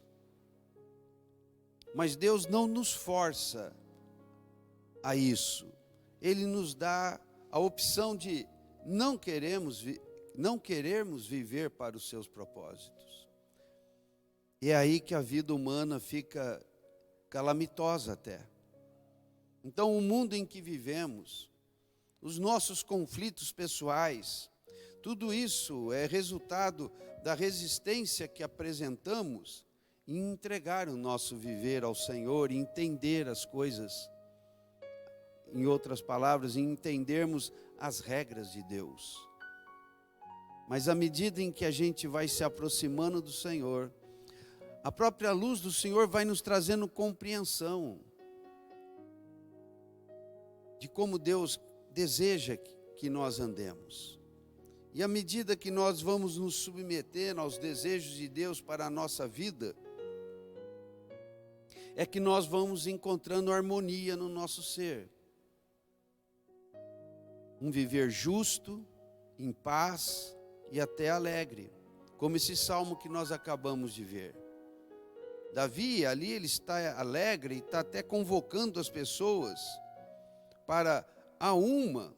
Mas Deus não nos força a isso. Ele nos dá a opção de não querermos viver para os seus propósitos. E é aí que a vida humana fica calamitosa até. Então, o mundo em que vivemos, os nossos conflitos pessoais, tudo isso é resultado da resistência que apresentamos em entregar o nosso viver ao Senhor, em entender as coisas. Em outras palavras, em entendermos as regras de Deus. Mas à medida em que a gente vai se aproximando do Senhor, A própria luz do Senhor vai nos trazendo compreensão de como Deus deseja que nós andemos. E à medida que nós vamos nos submetendo aos desejos de Deus para a nossa vida, é que nós vamos encontrando harmonia no nosso ser. Um viver justo, em paz e até alegre, como esse salmo que nós acabamos de ver. Davi, ali ele está alegre e está até convocando as pessoas para a uma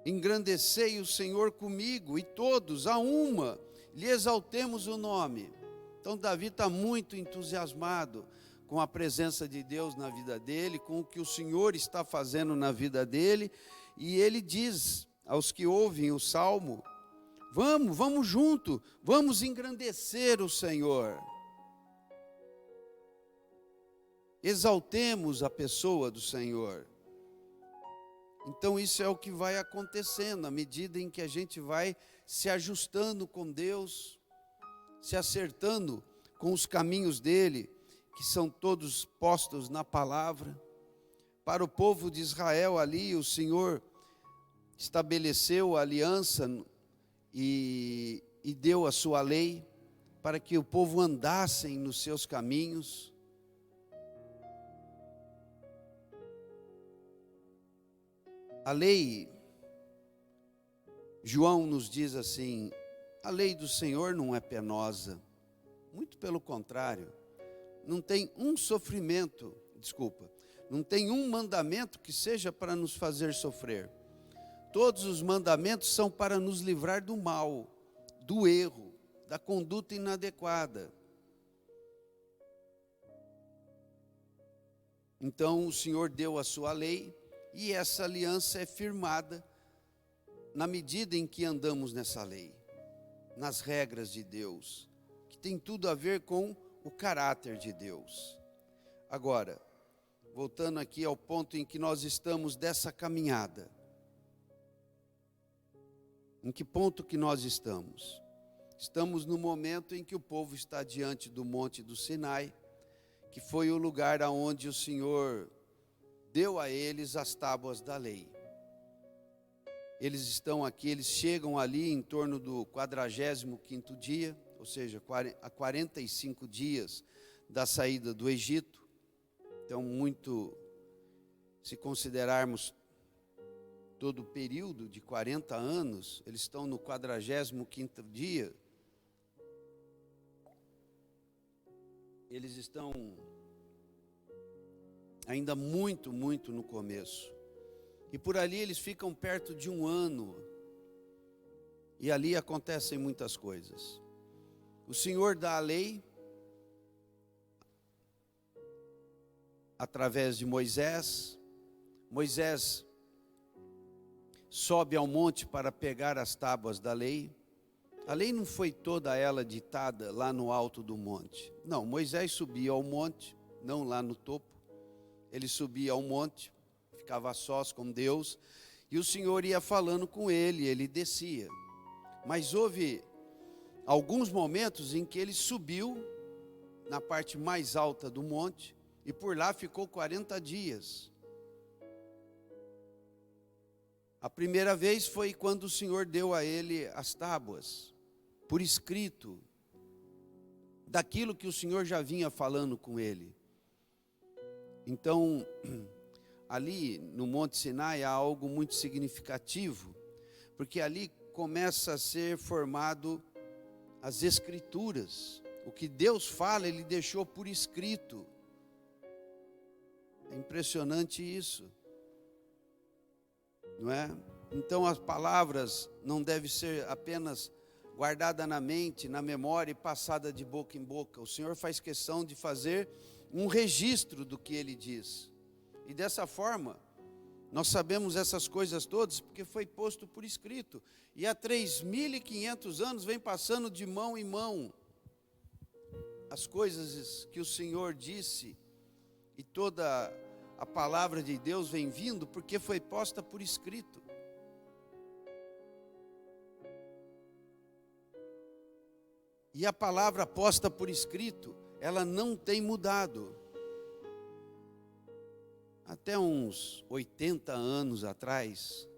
engrandecei o Senhor comigo, e todos a uma lhe exaltemos o nome. Então Davi está muito entusiasmado com a presença de Deus na vida dele, com o que o Senhor está fazendo na vida dele, e ele diz aos que ouvem o salmo: vamos junto, vamos engrandecer o Senhor. Exaltemos a pessoa do Senhor. Então isso é o que vai acontecendo, à medida em que a gente vai se ajustando com Deus, se acertando com os caminhos dele, que são todos postos na palavra. Para o povo de Israel ali, o Senhor estabeleceu a aliança e deu a sua lei, para que o povo andassem nos seus caminhos. A lei, João nos diz assim, a lei do Senhor não é penosa, muito pelo contrário, não tem um sofrimento, não tem um mandamento que seja para nos fazer sofrer. Todos os mandamentos são para nos livrar do mal, do erro, da conduta inadequada. Então o Senhor deu a sua lei, e essa aliança é firmada na medida em que andamos nessa lei, nas regras de Deus, que tem tudo a ver com o caráter de Deus. Agora, voltando aqui ao ponto em que nós estamos dessa caminhada. Em que ponto que nós estamos? Estamos no momento em que o povo está diante do Monte do Sinai, que foi o lugar aonde o Senhor deu a eles as tábuas da lei. Eles estão aqui, eles chegam ali em torno do 45º dia, ou seja, a 45 dias da saída do Egito. Então, se considerarmos todo o período de 40 anos, eles estão no 45º dia. Eles estão ainda muito no começo. E por ali eles ficam perto de um ano. E ali acontecem muitas coisas. O Senhor dá a lei através de Moisés. Moisés sobe ao monte para pegar as tábuas da lei. A lei não foi toda ela ditada lá no alto do monte. Não, Moisés subia ao monte, não lá no topo. Ele subia ao monte, ficava a sós com Deus, e o Senhor ia falando com ele, ele descia. Mas houve alguns momentos em que ele subiu na parte mais alta do monte, e por lá ficou 40 dias. A primeira vez foi quando o Senhor deu a ele as tábuas, por escrito, daquilo que o Senhor já vinha falando com ele. Então, ali no Monte Sinai há algo muito significativo, porque ali começa a ser formado as Escrituras. O que Deus fala, Ele deixou por escrito. É impressionante isso, não é? Então as palavras não devem ser apenas guardadas na mente, na memória e passada de boca em boca. O Senhor faz questão de fazer um registro do que Ele diz. E dessa forma, nós sabemos essas coisas todas porque foi posto por escrito. E há 3.500 anos vem passando de mão em mão as coisas que o Senhor disse, e toda a palavra de Deus vem vindo porque foi posta por escrito. E a palavra posta por escrito, ela não tem mudado. Até uns 80 anos atrás,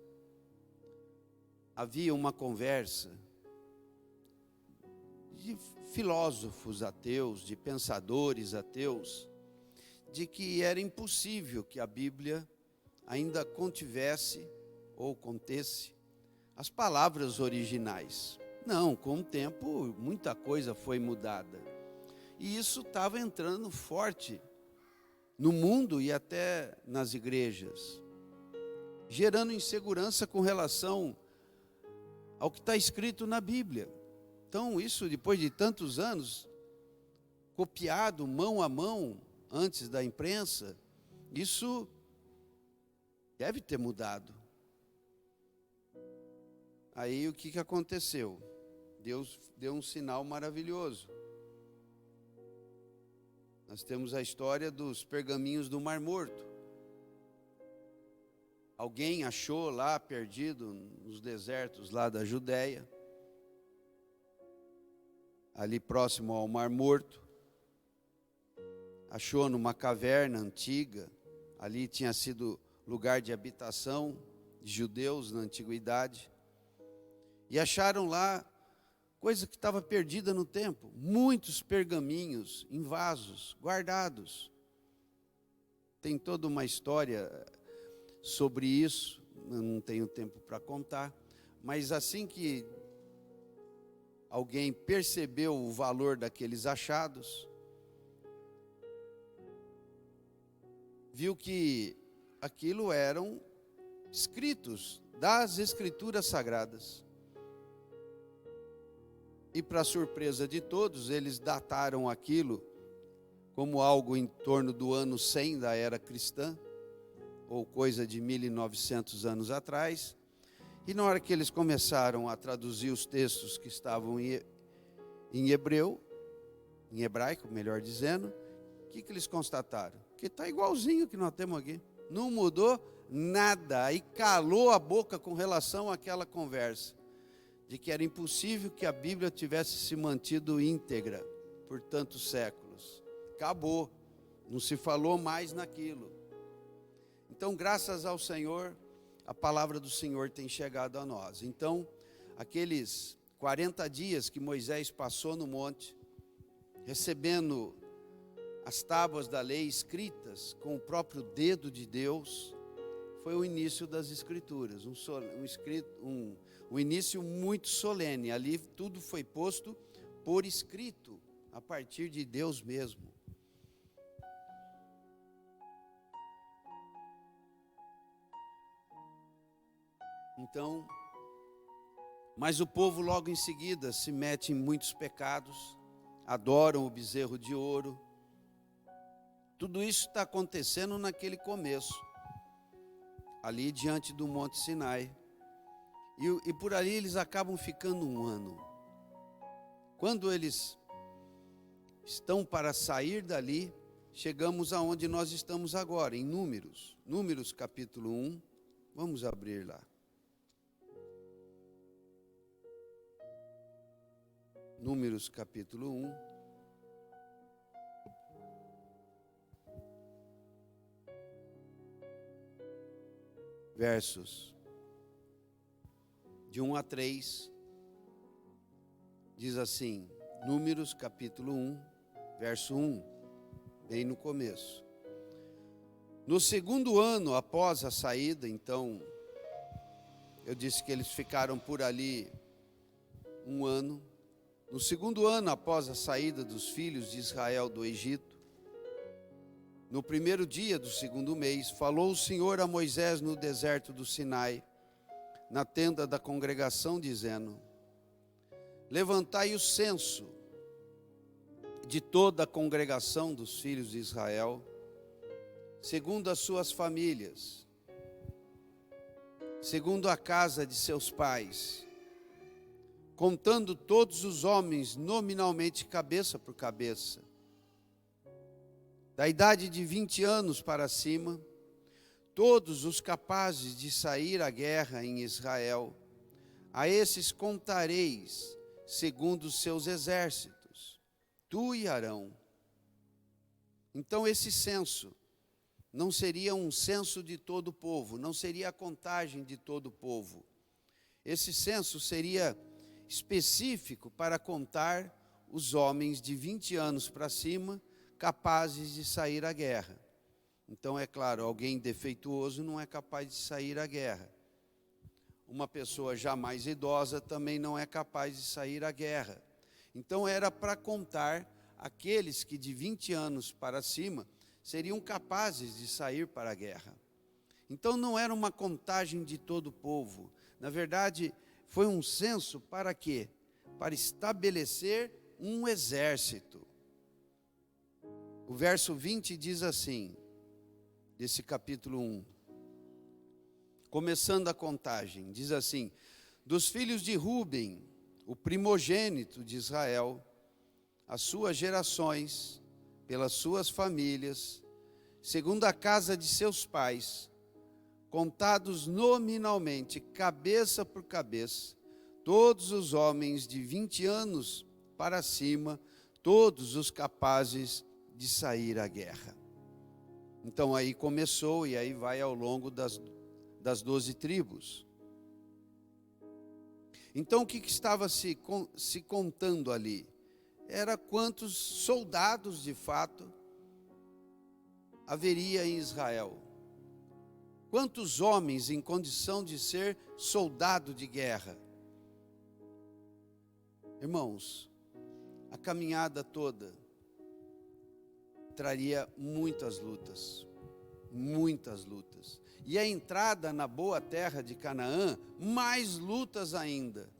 havia uma conversa de filósofos ateus, de pensadores ateus, de que era impossível que a Bíblia ainda contivesse ou contesse as palavras originais. Não, com o tempo muita coisa foi mudada. E isso estava entrando forte no mundo e até nas igrejas, gerando insegurança com relação ao que está escrito na Bíblia. Então, isso depois de tantos anos, copiado mão a mão, antes da imprensa, isso deve ter mudado. Aí o que aconteceu? Deus deu um sinal maravilhoso. Nós temos a história dos pergaminhos do Mar Morto. Alguém achou lá, perdido nos desertos lá da Judéia, ali próximo ao Mar Morto. Achou numa caverna antiga, ali tinha sido lugar de habitação de judeus na antiguidade. E acharam lá coisa que estava perdida no tempo, muitos pergaminhos em vasos, guardados. Tem toda uma história sobre isso, eu não tenho tempo para contar, mas assim que alguém percebeu o valor daqueles achados, viu que aquilo eram escritos das Escrituras Sagradas. E para surpresa de todos, eles dataram aquilo como algo em torno do ano 100 da era cristã, ou coisa de 1900 anos atrás. E na hora que eles começaram a traduzir os textos que estavam em hebraico, melhor dizendo, o que eles constataram? Que está igualzinho que nós temos aqui. Não mudou nada. Aí calou a boca com relação àquela conversa, de que era impossível que a Bíblia tivesse se mantido íntegra por tantos séculos. Acabou, não se falou mais naquilo. Então, graças ao Senhor, a palavra do Senhor tem chegado a nós. Então, aqueles 40 dias que Moisés passou no monte, recebendo as tábuas da lei escritas com o próprio dedo de Deus, foi o início das Escrituras, um início muito solene. Ali tudo foi posto por escrito, a partir de Deus mesmo. Então, mas o povo logo em seguida se mete em muitos pecados, adoram o bezerro de ouro. Tudo isso está acontecendo naquele começo, ali diante do Monte Sinai. E por ali eles acabam ficando um ano. Quando eles estão para sair dali, chegamos aonde nós estamos agora, em Números. Números capítulo 1, vamos abrir lá. Números capítulo 1. Versos de 1 a 3, diz assim, Números capítulo 1, verso 1, bem no começo. No segundo ano após a saída, então, eu disse que eles ficaram por ali um ano. No segundo ano após a saída dos filhos de Israel do Egito, no primeiro dia do segundo mês, falou o Senhor a Moisés no deserto do Sinai, na tenda da congregação, dizendo: levantai o censo de toda a congregação dos filhos de Israel, segundo as suas famílias, segundo a casa de seus pais, contando todos os homens nominalmente cabeça por cabeça, da idade de 20 anos para cima, todos os capazes de sair à guerra em Israel. A esses contareis, segundo os seus exércitos, tu e Arão. Então esse censo não seria um censo de todo o povo, não seria a contagem de todo o povo. Esse censo seria específico para contar os homens de 20 anos para cima capazes de sair à guerra. Então, é claro, alguém defeituoso não é capaz de sair à guerra. Uma pessoa já mais idosa também não é capaz de sair à guerra. Então, era para contar aqueles que de 20 anos para cima seriam capazes de sair para a guerra. Então, não era uma contagem de todo o povo. Na verdade, foi um censo para quê? Para estabelecer um exército. O verso 20 diz assim, desse capítulo 1, começando a contagem, diz assim: dos filhos de Ruben, o primogênito de Israel, as suas gerações, pelas suas famílias, segundo a casa de seus pais, contados nominalmente, cabeça por cabeça, todos os homens de 20 anos para cima, todos os capazes de sair à guerra. Então aí começou, e aí vai ao longo das 12 tribos. Então o que estava se contando ali? Era quantos soldados de fato haveria em Israel. Quantos homens em condição de ser soldado de guerra. Irmãos, a caminhada toda traria muitas lutas, muitas lutas. E a entrada na boa terra de Canaã, mais lutas ainda.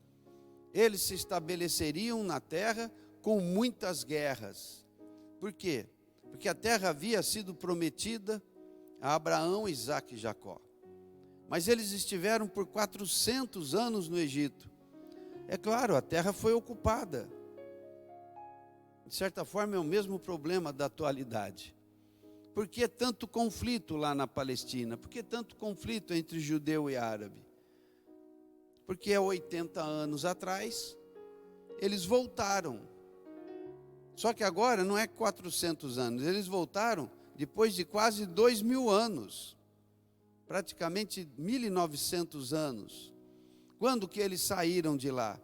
Eles se estabeleceriam na terra com muitas guerras. Por quê? Porque a terra havia sido prometida a Abraão, Isaque e Jacó. Mas eles estiveram por 400 anos no Egito. É claro, a terra foi ocupada. De certa forma, é o mesmo problema da atualidade. Por que tanto conflito lá na Palestina? Por que tanto conflito entre judeu e árabe? Porque há 80 anos atrás, eles voltaram. Só que agora não é 400 anos, eles voltaram depois de quase 2000 anos. Praticamente 1900 anos. Quando que eles saíram de lá?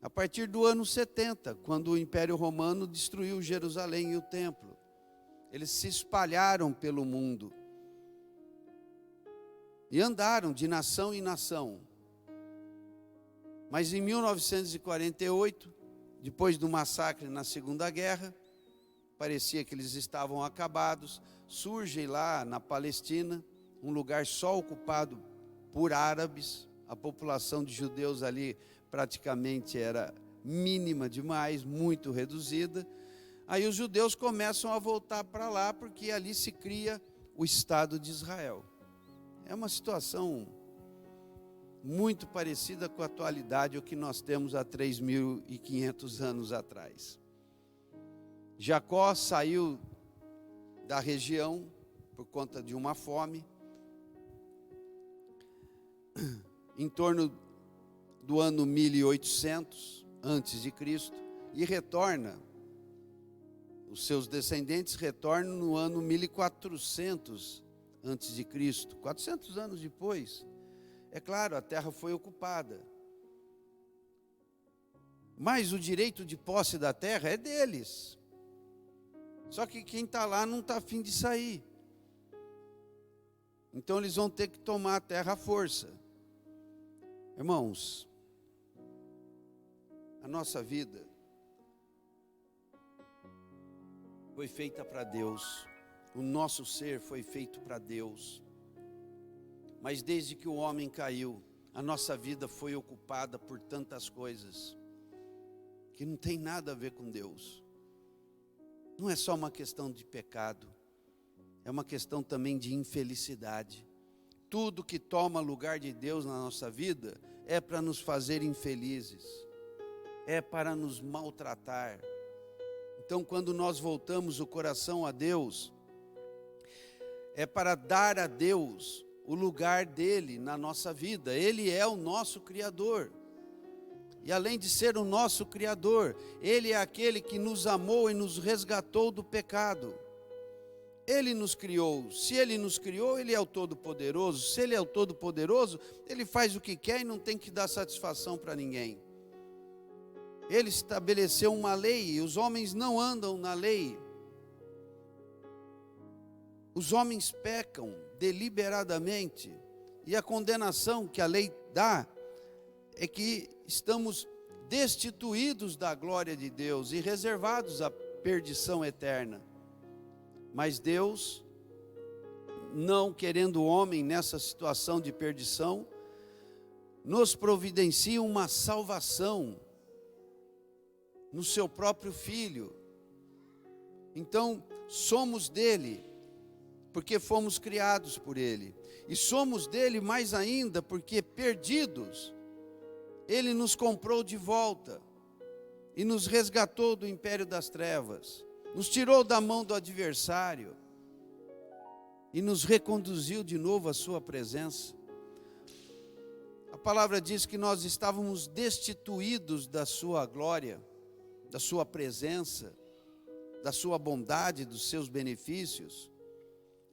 A partir do ano 70, quando o Império Romano destruiu Jerusalém e o templo. Eles se espalharam pelo mundo. E andaram de nação em nação. Mas em 1948, depois do massacre na Segunda Guerra, parecia que eles estavam acabados, surge lá na Palestina, um lugar só ocupado por árabes, a população de judeus ali praticamente era mínima demais, muito reduzida. Aí os judeus começam a voltar para lá, porque ali se cria o Estado de Israel. É uma situação muito parecida com a atualidade, o que nós temos há 3.500 anos atrás. Jacó saiu da região por conta de uma fome. Em torno do ano 1800 antes de Cristo, e retorna, os seus descendentes retornam no ano 1400 antes de Cristo, 400 anos depois. É claro, a terra foi ocupada, mas o direito de posse da terra é deles. Só que quem está lá não está a fim de sair. Então eles vão ter que tomar a terra à força. Irmãos, a nossa vida foi feita para Deus, o nosso ser foi feito para Deus. Mas desde que o homem caiu, a nossa vida foi ocupada por tantas coisas que não tem nada a ver com Deus. Não é só uma questão de pecado, é uma questão também de infelicidade. Tudo que toma lugar de Deus na nossa vida é para nos fazer infelizes, é para nos maltratar. Então, quando nós voltamos o coração a Deus, é para dar a Deus o lugar dele na nossa vida. Ele é o nosso Criador. E além de ser o nosso Criador, Ele é aquele que nos amou e nos resgatou do pecado. Ele nos criou. Se Ele nos criou, Ele é o Todo-Poderoso. Se Ele é o Todo-Poderoso, Ele faz o que quer e não tem que dar satisfação para ninguém. Ele estabeleceu uma lei e os homens não andam na lei. Os homens pecam deliberadamente. E a condenação que a lei dá é que estamos destituídos da glória de Deus e reservados à perdição eterna. Mas Deus, não querendo o homem nessa situação de perdição, nos providencia uma salvação no seu próprio Filho. Então, somos dele, porque fomos criados por ele. E somos dele mais ainda, porque perdidos, ele nos comprou de volta e nos resgatou do império das trevas. Nos tirou da mão do adversário e nos reconduziu de novo à sua presença. A palavra diz que nós estávamos destituídos da sua glória, da sua presença, da sua bondade, dos seus benefícios.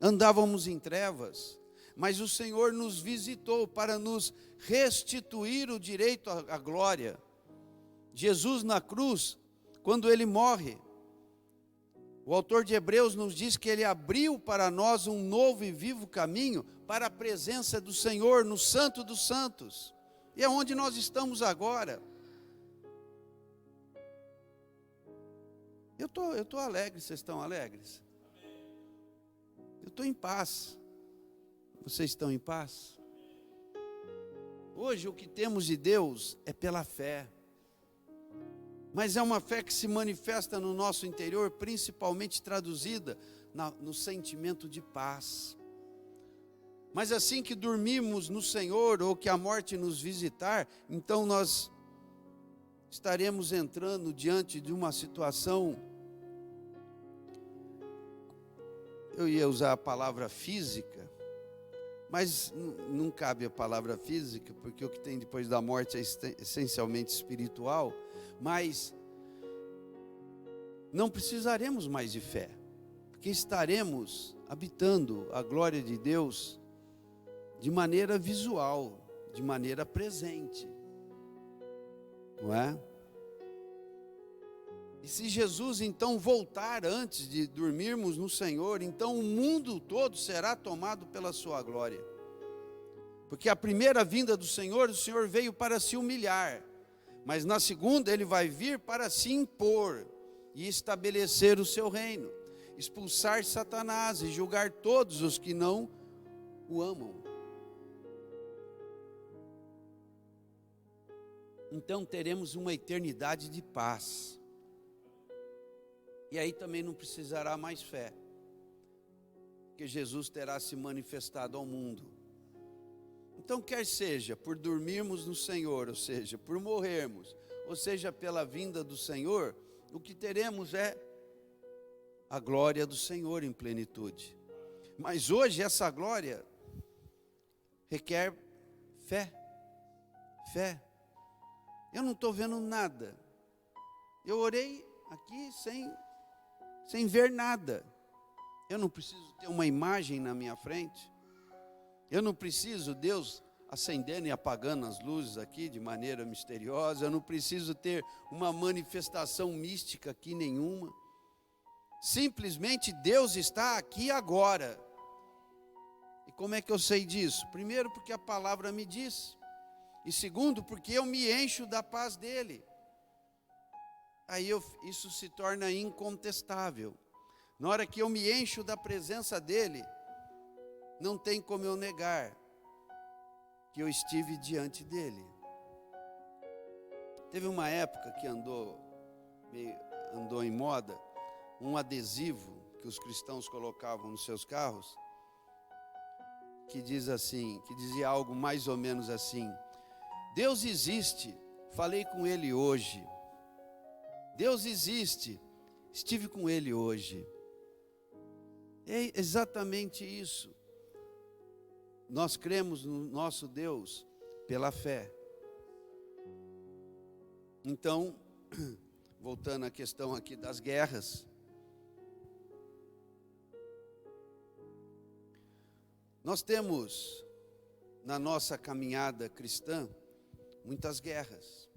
Andávamos em trevas, mas o Senhor nos visitou para nos restituir o direito à glória. Jesus na cruz, quando ele morre, o autor de Hebreus nos diz que ele abriu para nós um novo e vivo caminho para a presença do Senhor no Santo dos Santos. E é onde nós estamos agora. Eu tô alegre, vocês estão alegres? Eu estou em paz. Vocês estão em paz? Hoje o que temos de Deus é pela fé. Mas é uma fé que se manifesta no nosso interior, principalmente traduzida no sentimento de paz. Mas assim que dormimos no Senhor, ou que a morte nos visitar, então nós estaremos entrando diante de uma situação, eu ia usar a palavra física, mas não cabe a palavra física, porque o que tem depois da morte é essencialmente espiritual. Mas não precisaremos mais de fé, porque estaremos habitando a glória de Deus de maneira visual, de maneira presente, não é? E se Jesus então voltar antes de dormirmos no Senhor, então o mundo todo será tomado pela sua glória. Porque a primeira vinda do Senhor, o Senhor veio para se humilhar. Mas na segunda ele vai vir para se impor e estabelecer o seu reino, expulsar Satanás e julgar todos os que não o amam. Então teremos uma eternidade de paz. E aí também não precisará mais fé, porque Jesus terá se manifestado ao mundo. Então, quer seja por dormirmos no Senhor, ou seja, por morrermos, ou seja, pela vinda do Senhor, o que teremos é a glória do Senhor em plenitude. Mas hoje essa glória requer fé. Fé. Eu não estou vendo nada. Eu orei aqui sem ver nada. Eu não preciso ter uma imagem na minha frente. Eu não preciso, Deus acendendo e apagando as luzes aqui de maneira misteriosa. Eu não preciso ter uma manifestação mística aqui nenhuma. Simplesmente Deus está aqui agora. E como é que eu sei disso? Primeiro, porque a palavra me diz. E segundo, porque eu me encho da paz dele. Aí isso se torna incontestável. Na hora que eu me encho da presença dele, não tem como eu negar que eu estive diante dele. Teve uma época que andou em moda um adesivo que os cristãos colocavam nos seus carros, que diz assim, que dizia algo mais ou menos assim: Deus existe, falei com ele hoje. Deus existe, estive com ele hoje. É exatamente isso. Nós cremos no nosso Deus pela fé. Então, voltando à questão aqui das guerras, nós temos na nossa caminhada cristã muitas guerras.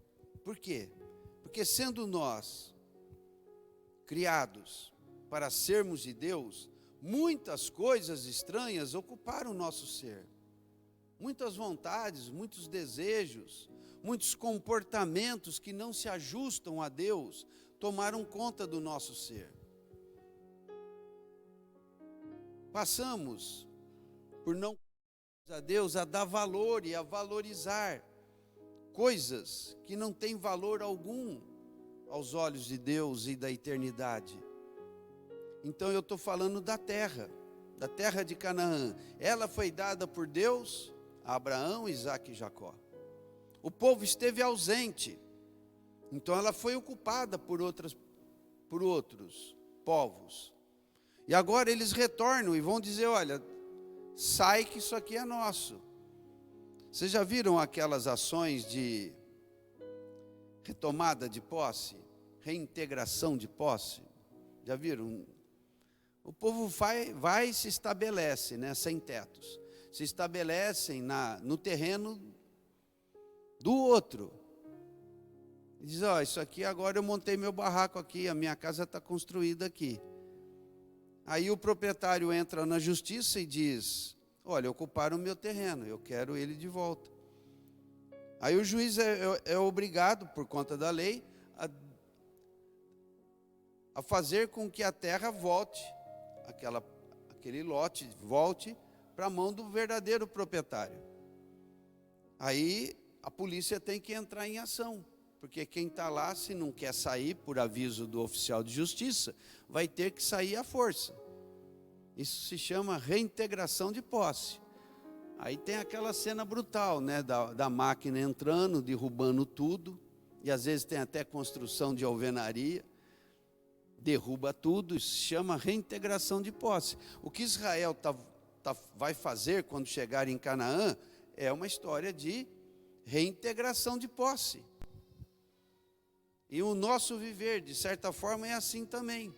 Por quê? Porque sendo nós criados para sermos de Deus, muitas coisas estranhas ocuparam o nosso ser. Muitas vontades, muitos desejos, muitos comportamentos que não se ajustam a Deus, tomaram conta do nosso ser. Passamos por não a Deus a dar valor e a valorizar coisas que não têm valor algum aos olhos de Deus e da eternidade. Então eu estou falando da terra de Canaã. Ela foi dada por Deus a Abraão, Isaque e Jacó. O povo esteve ausente, então ela foi ocupada por outros povos. E agora eles retornam e vão dizer, olha, sai que isso aqui é nosso. Vocês já viram aquelas ações de retomada de posse, reintegração de posse? Já viram? O povo vai e se estabelece, né, sem tetos. Se estabelecem no terreno do outro. E diz, isso aqui agora eu montei meu barraco aqui, a minha casa está construída aqui. Aí o proprietário entra na justiça e diz, olha, ocuparam o meu terreno, eu quero ele de volta. Aí o juiz é obrigado, por conta da lei, a fazer com que a terra volte, aquele lote volte para a mão do verdadeiro proprietário. Aí a polícia tem que entrar em ação, porque quem está lá, se não quer sair por aviso do oficial de justiça, vai ter que sair à força. Isso se chama reintegração de posse. Aí tem aquela cena brutal, né, da máquina entrando, derrubando tudo, e às vezes tem até construção de alvenaria, derruba tudo, isso se chama reintegração de posse. O que Israel vai fazer quando chegar em Canaã é uma história de reintegração de posse. E o nosso viver, de certa forma, é assim também.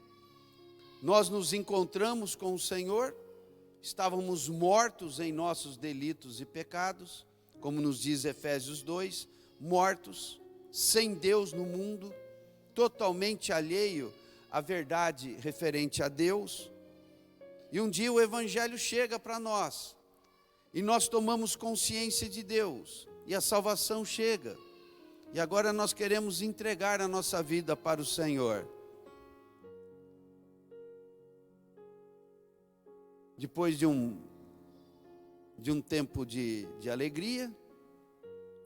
Nós nos encontramos com o Senhor, estávamos mortos em nossos delitos e pecados, como nos diz Efésios 2, mortos, sem Deus no mundo, totalmente alheio à verdade referente a Deus. E um dia o Evangelho chega para nós, e nós tomamos consciência de Deus, e a salvação chega, e agora nós queremos entregar a nossa vida para o Senhor. Depois de um tempo de alegria,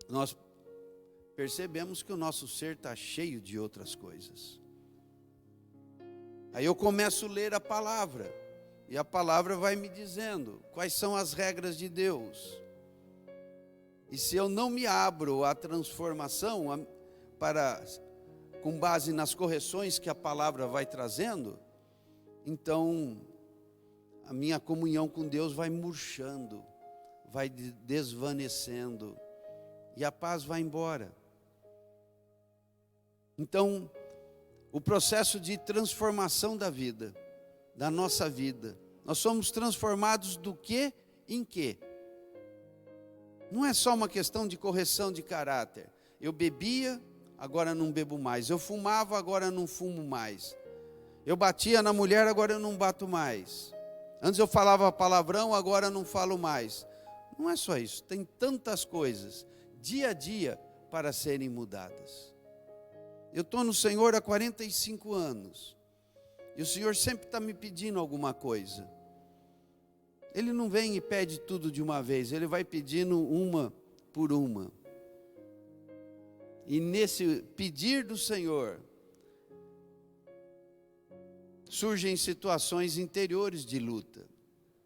nós percebemos que o nosso ser está cheio de outras coisas. Aí eu começo a ler a palavra, e a palavra vai me dizendo quais são as regras de Deus. E se eu não me abro à transformação, com base nas correções que a palavra vai trazendo, então a minha comunhão com Deus vai murchando, vai desvanecendo, e a paz vai embora. Então, o processo de transformação da vida, da nossa vida, nós somos transformados do que em que? Não é só uma questão de correção de caráter. Eu bebia, agora não bebo mais. Eu fumava, agora não fumo mais. Eu batia na mulher, agora eu não bato mais. Antes eu falava palavrão, agora não falo mais. Não é só isso, tem tantas coisas, dia a dia, para serem mudadas. Eu estou no Senhor há 45 anos, e o Senhor sempre está me pedindo alguma coisa. Ele não vem e pede tudo de uma vez, Ele vai pedindo uma por uma. E nesse pedir do Senhor, surgem situações interiores de luta.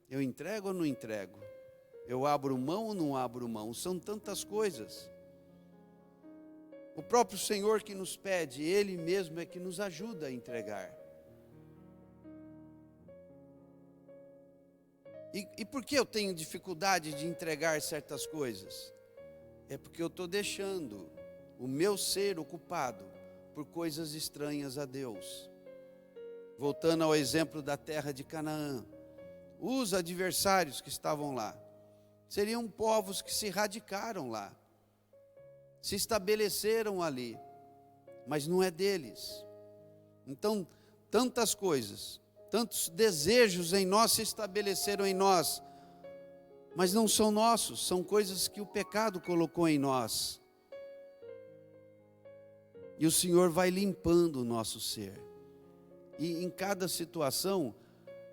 Eu entrego ou não entrego? Eu abro mão ou não abro mão? São tantas coisas. O próprio Senhor que nos pede, Ele mesmo é que nos ajuda a entregar. E por que eu tenho dificuldade de entregar certas coisas? É porque eu estou deixando o meu ser ocupado por coisas estranhas a Deus. Voltando ao exemplo da terra de Canaã, os adversários que estavam lá seriam povos que se radicaram lá, se estabeleceram ali, mas não é deles. Então, tantas coisas, tantos desejos em nós se estabeleceram em nós, mas não são nossos, são coisas que o pecado colocou em nós. E o Senhor vai limpando o nosso ser. E em cada situação,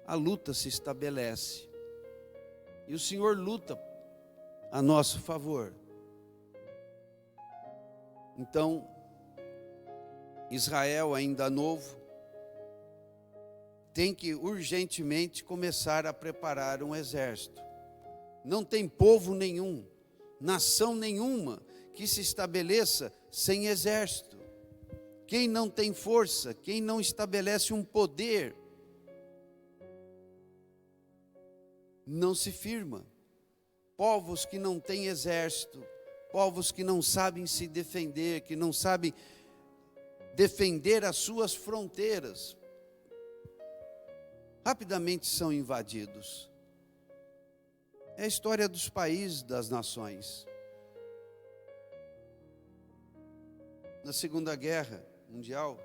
a luta se estabelece. E o Senhor luta a nosso favor. Então, Israel, ainda novo, tem que urgentemente começar a preparar um exército. Não tem povo nenhum, nação nenhuma que se estabeleça sem exército. Quem não tem força, quem não estabelece um poder, não se firma. Povos que não têm exército, povos que não sabem se defender, que não sabem defender as suas fronteiras, rapidamente são invadidos. É a história dos países, das nações. Na Segunda Guerra Mundial,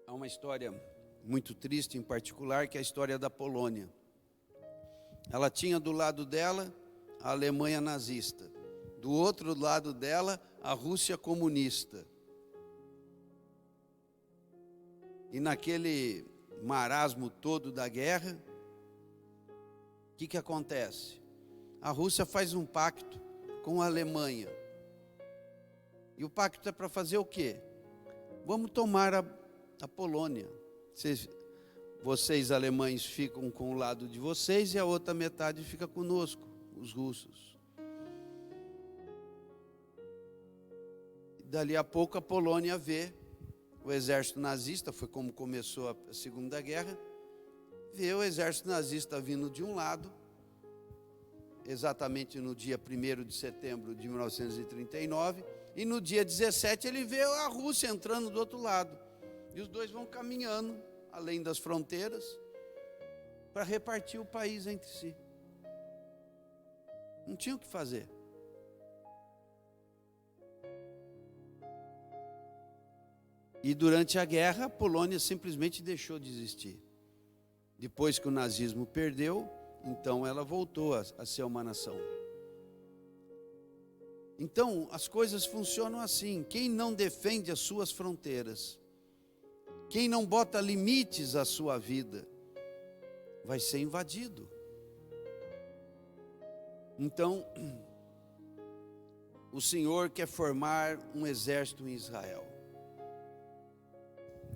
há uma história muito triste em particular, que é a história da Polônia. Ela tinha do lado dela a Alemanha nazista, do outro lado dela a Rússia comunista. E naquele marasmo todo da guerra, o que acontece? A Rússia faz um pacto com a Alemanha. E o pacto é para fazer o quê? Vamos tomar a Polônia. Vocês alemães ficam com o lado de vocês e a outra metade fica conosco, os russos. E dali a pouco a Polônia vê o exército nazista, foi como começou a Segunda Guerra, vê o exército nazista vindo de um lado, exatamente no dia 1º de setembro de 1939, e no dia 17 ele vê a Rússia entrando do outro lado. E os dois vão caminhando, além das fronteiras, para repartir o país entre si. Não tinha o que fazer. E durante a guerra, a Polônia simplesmente deixou de existir. Depois que o nazismo perdeu, então ela voltou a ser uma nação. Então, as coisas funcionam assim. Quem não defende as suas fronteiras, quem não bota limites à sua vida, vai ser invadido. Então, o Senhor quer formar um exército em Israel.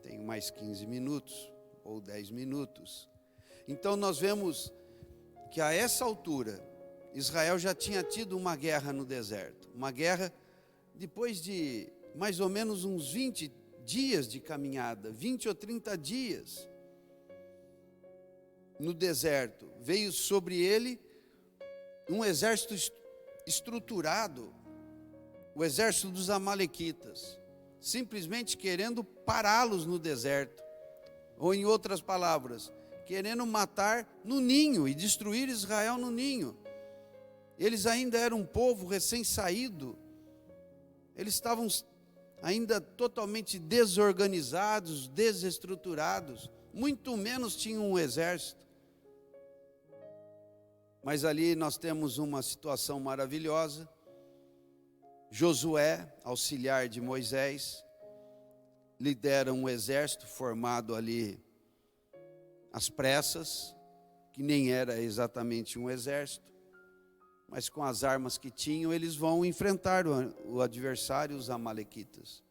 Tenho mais 15 minutos ou 10 minutos. Então nós vemos que a essa altura, Israel já tinha tido uma guerra no deserto. Uma guerra depois de mais ou menos uns 20 dias de caminhada, 20 ou 30 dias no deserto. Veio sobre ele um exército estruturado, o exército dos amalequitas, simplesmente querendo pará-los no deserto, ou em outras palavras, querendo matar no ninho e destruir Israel no ninho. Eles ainda eram um povo recém-saído, eles estavam ainda totalmente desorganizados, desestruturados, muito menos tinham um exército. Mas ali nós temos uma situação maravilhosa. Josué, auxiliar de Moisés, lidera um exército formado ali às pressas, que nem era exatamente um exército, mas com as armas que tinham, eles vão enfrentar o adversário, os amalequitas.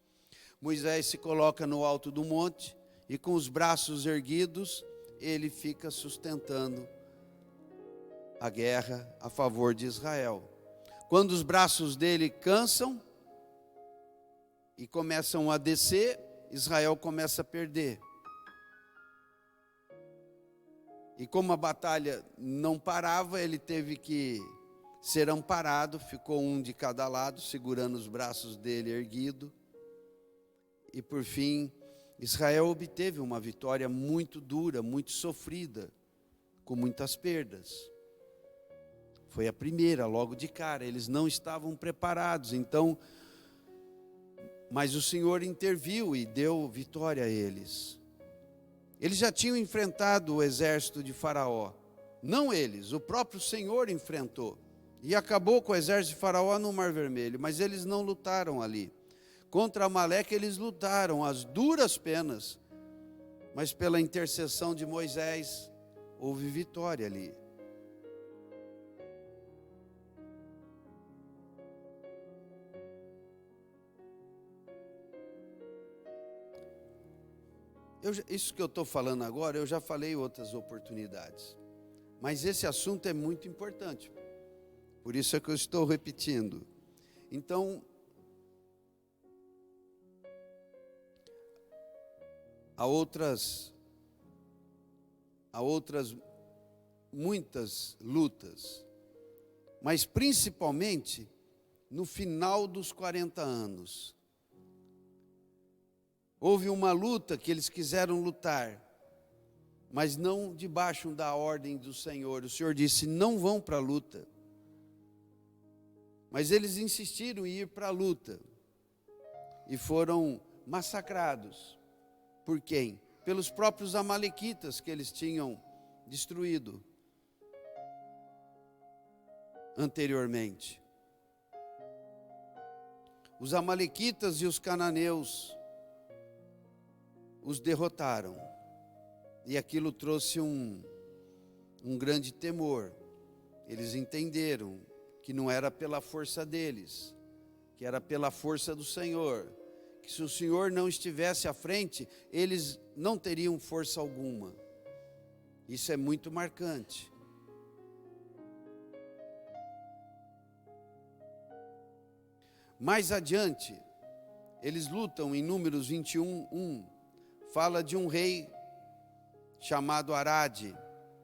Moisés se coloca no alto do monte e com os braços erguidos, ele fica sustentando a guerra a favor de Israel. Quando os braços dele cansam e começam a descer, Israel começa a perder. E como a batalha não parava, ele teve que ser amparado, ficou um de cada lado, segurando os braços dele erguido. E por fim, Israel obteve uma vitória muito dura, muito sofrida, com muitas perdas. Foi a primeira, logo de cara, eles não estavam preparados, então, mas o Senhor interviu e deu vitória a eles. Eles já tinham enfrentado o exército de Faraó, não eles, o próprio Senhor enfrentou, e acabou com o exército de Faraó no Mar Vermelho, mas eles não lutaram ali. Contra Amaleque eles lutaram às duras penas, mas pela intercessão de Moisés, houve vitória ali. Isso que eu estou falando agora, eu já falei em outras oportunidades. Mas esse assunto é muito importante. Por isso é que eu estou repetindo. Então, há outras muitas lutas. Mas principalmente no final dos 40 anos. Houve uma luta que eles quiseram lutar, mas não debaixo da ordem do Senhor. O Senhor disse, não vão para a luta. Mas eles insistiram em ir para a luta. E foram massacrados. Por quem? Pelos próprios amalequitas que eles tinham destruído anteriormente. Os amalequitas e os cananeus os derrotaram, e aquilo trouxe um grande temor. Eles entenderam que não era pela força deles, que era pela força do Senhor, que se o Senhor não estivesse à frente, eles não teriam força alguma. Isso é muito marcante. Mais adiante, eles lutam em Números 21:1. Fala de um rei chamado Arade,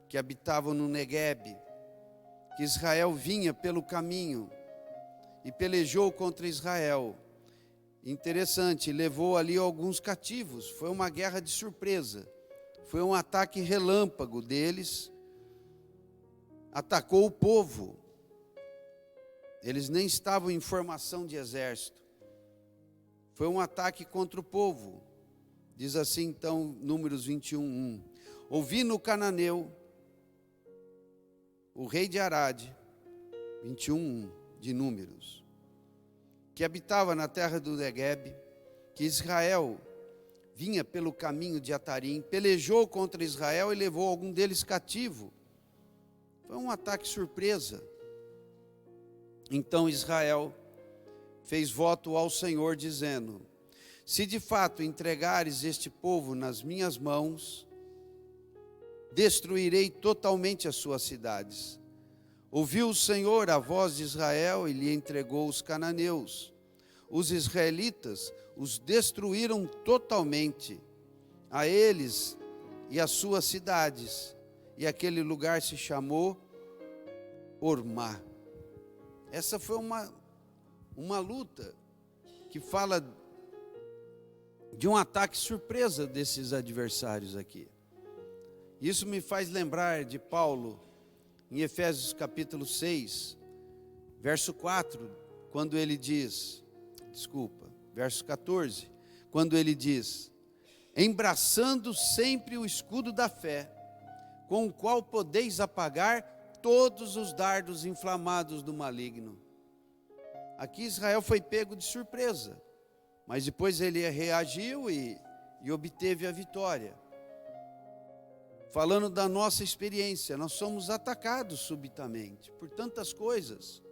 que habitava no Neguebe, que Israel vinha pelo caminho e pelejou contra Israel. Interessante, levou ali alguns cativos, foi uma guerra de surpresa, foi um ataque relâmpago deles, atacou o povo, eles nem estavam em formação de exército, foi um ataque contra o povo. Diz assim então, Números 21:1. Ouvi no cananeu, o rei de Arade, 21:1 de Números, que habitava na terra do Neguebe, que Israel vinha pelo caminho de Atarim, pelejou contra Israel e levou algum deles cativo. Foi um ataque surpresa. Então Israel fez voto ao Senhor, dizendo, se de fato entregares este povo nas minhas mãos, destruirei totalmente as suas cidades. Ouviu o Senhor a voz de Israel e lhe entregou os cananeus. Os israelitas os destruíram totalmente, a eles e as suas cidades. E aquele lugar se chamou Ormá. Essa foi uma luta que fala de um ataque surpresa desses adversários aqui. Isso me faz lembrar de Paulo, em Efésios capítulo 6, verso 4, quando ele diz, verso 14, quando ele diz, embraçando sempre o escudo da fé, com o qual podeis apagar todos os dardos inflamados do maligno. Aqui Israel foi pego de surpresa, mas depois ele reagiu e obteve a vitória. Falando da nossa experiência, nós somos atacados subitamente por tantas coisas,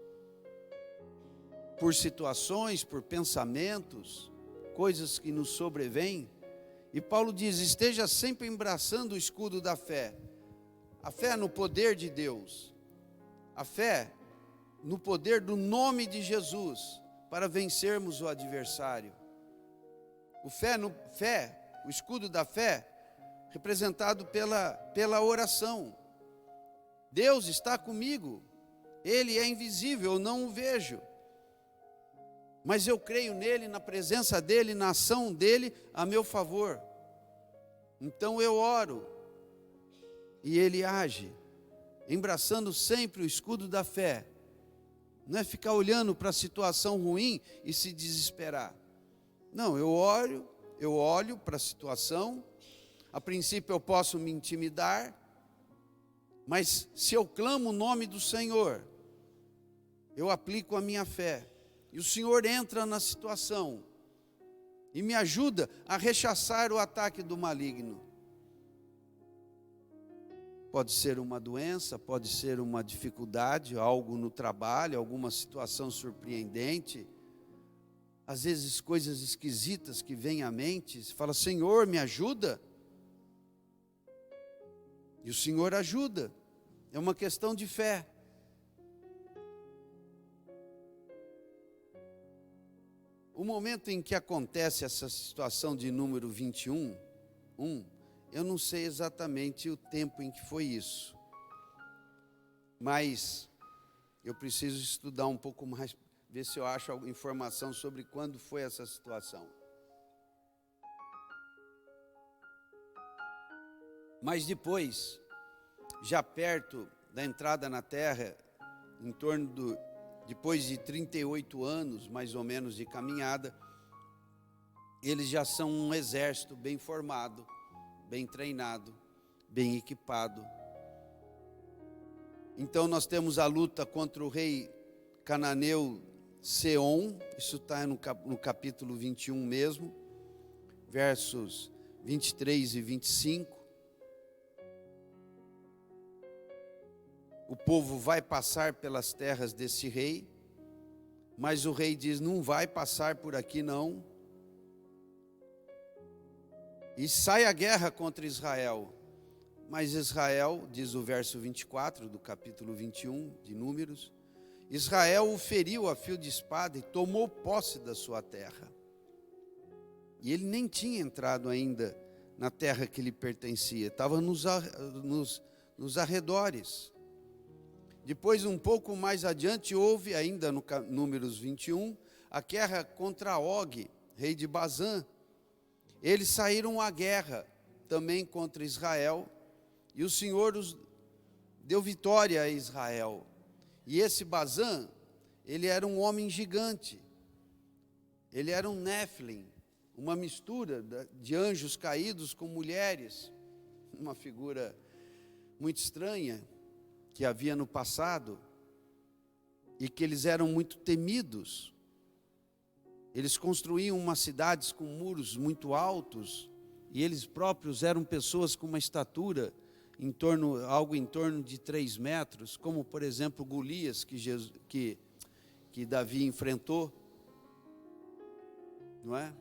por situações, por pensamentos, coisas que nos sobrevêm. E Paulo diz, esteja sempre embraçando o escudo da fé. A fé no poder de Deus, a fé no poder do nome de Jesus, para vencermos o adversário. O escudo da fé, representado pela oração. Deus está comigo, Ele é invisível, eu não o vejo. Mas eu creio nele, na presença dele, na ação dele a meu favor. Então eu oro e ele age, embraçando sempre o escudo da fé. Não é ficar olhando para a situação ruim e se desesperar. Não, eu olho para a situação. A princípio eu posso me intimidar, mas se eu clamo o nome do Senhor, eu aplico a minha fé. E o Senhor entra na situação e me ajuda a rechaçar o ataque do maligno. Pode ser uma doença, pode ser uma dificuldade, algo no trabalho, alguma situação surpreendente. Às vezes coisas esquisitas que vêm à mente. Você fala, Senhor, me ajuda. E o Senhor ajuda. É uma questão de fé. O momento em que acontece essa situação de número 21, eu não sei exatamente o tempo em que foi isso. Mas eu preciso estudar um pouco mais, ver se eu acho alguma informação sobre quando foi essa situação. Mas depois, já perto da entrada na terra, depois de 38 anos, mais ou menos, de caminhada, eles já são um exército bem formado, bem treinado, bem equipado. Então nós temos a luta contra o rei cananeu Seom, isso está no capítulo 21 mesmo, versos 23 e 25. O povo vai passar pelas terras desse rei, mas o rei diz, não vai passar por aqui não. E sai a guerra contra Israel. Mas Israel, diz o verso 24 do capítulo 21 de Números, Israel o feriu a fio de espada e tomou posse da sua terra. E ele nem tinha entrado ainda na terra que lhe pertencia, estava nos arredores. Depois, um pouco mais adiante, houve ainda no Números 21, a guerra contra Og, rei de Bazã. Eles saíram à guerra também contra Israel, e o Senhor deu vitória a Israel. E esse Bazã, ele era um homem gigante, ele era um Néfilim, uma mistura de anjos caídos com mulheres, uma figura muito estranha que havia no passado, e que eles eram muito temidos. Eles construíam umas cidades com muros muito altos, e eles próprios eram pessoas com uma estatura algo em torno de 3 metros, como por exemplo Golias, que Davi enfrentou, não é?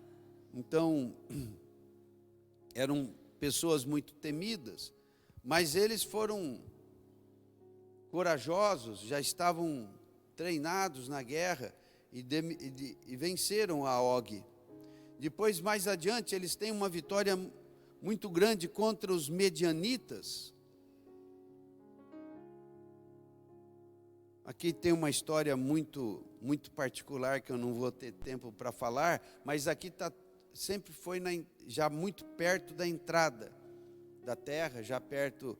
Então, eram pessoas muito temidas, mas eles foram corajosos, já estavam treinados na guerra e venceram a Og. Depois, mais adiante, eles têm uma vitória muito grande contra os medianitas. Aqui tem uma história muito particular que eu não vou ter tempo para falar, mas aqui sempre foi já muito perto da entrada da terra, já perto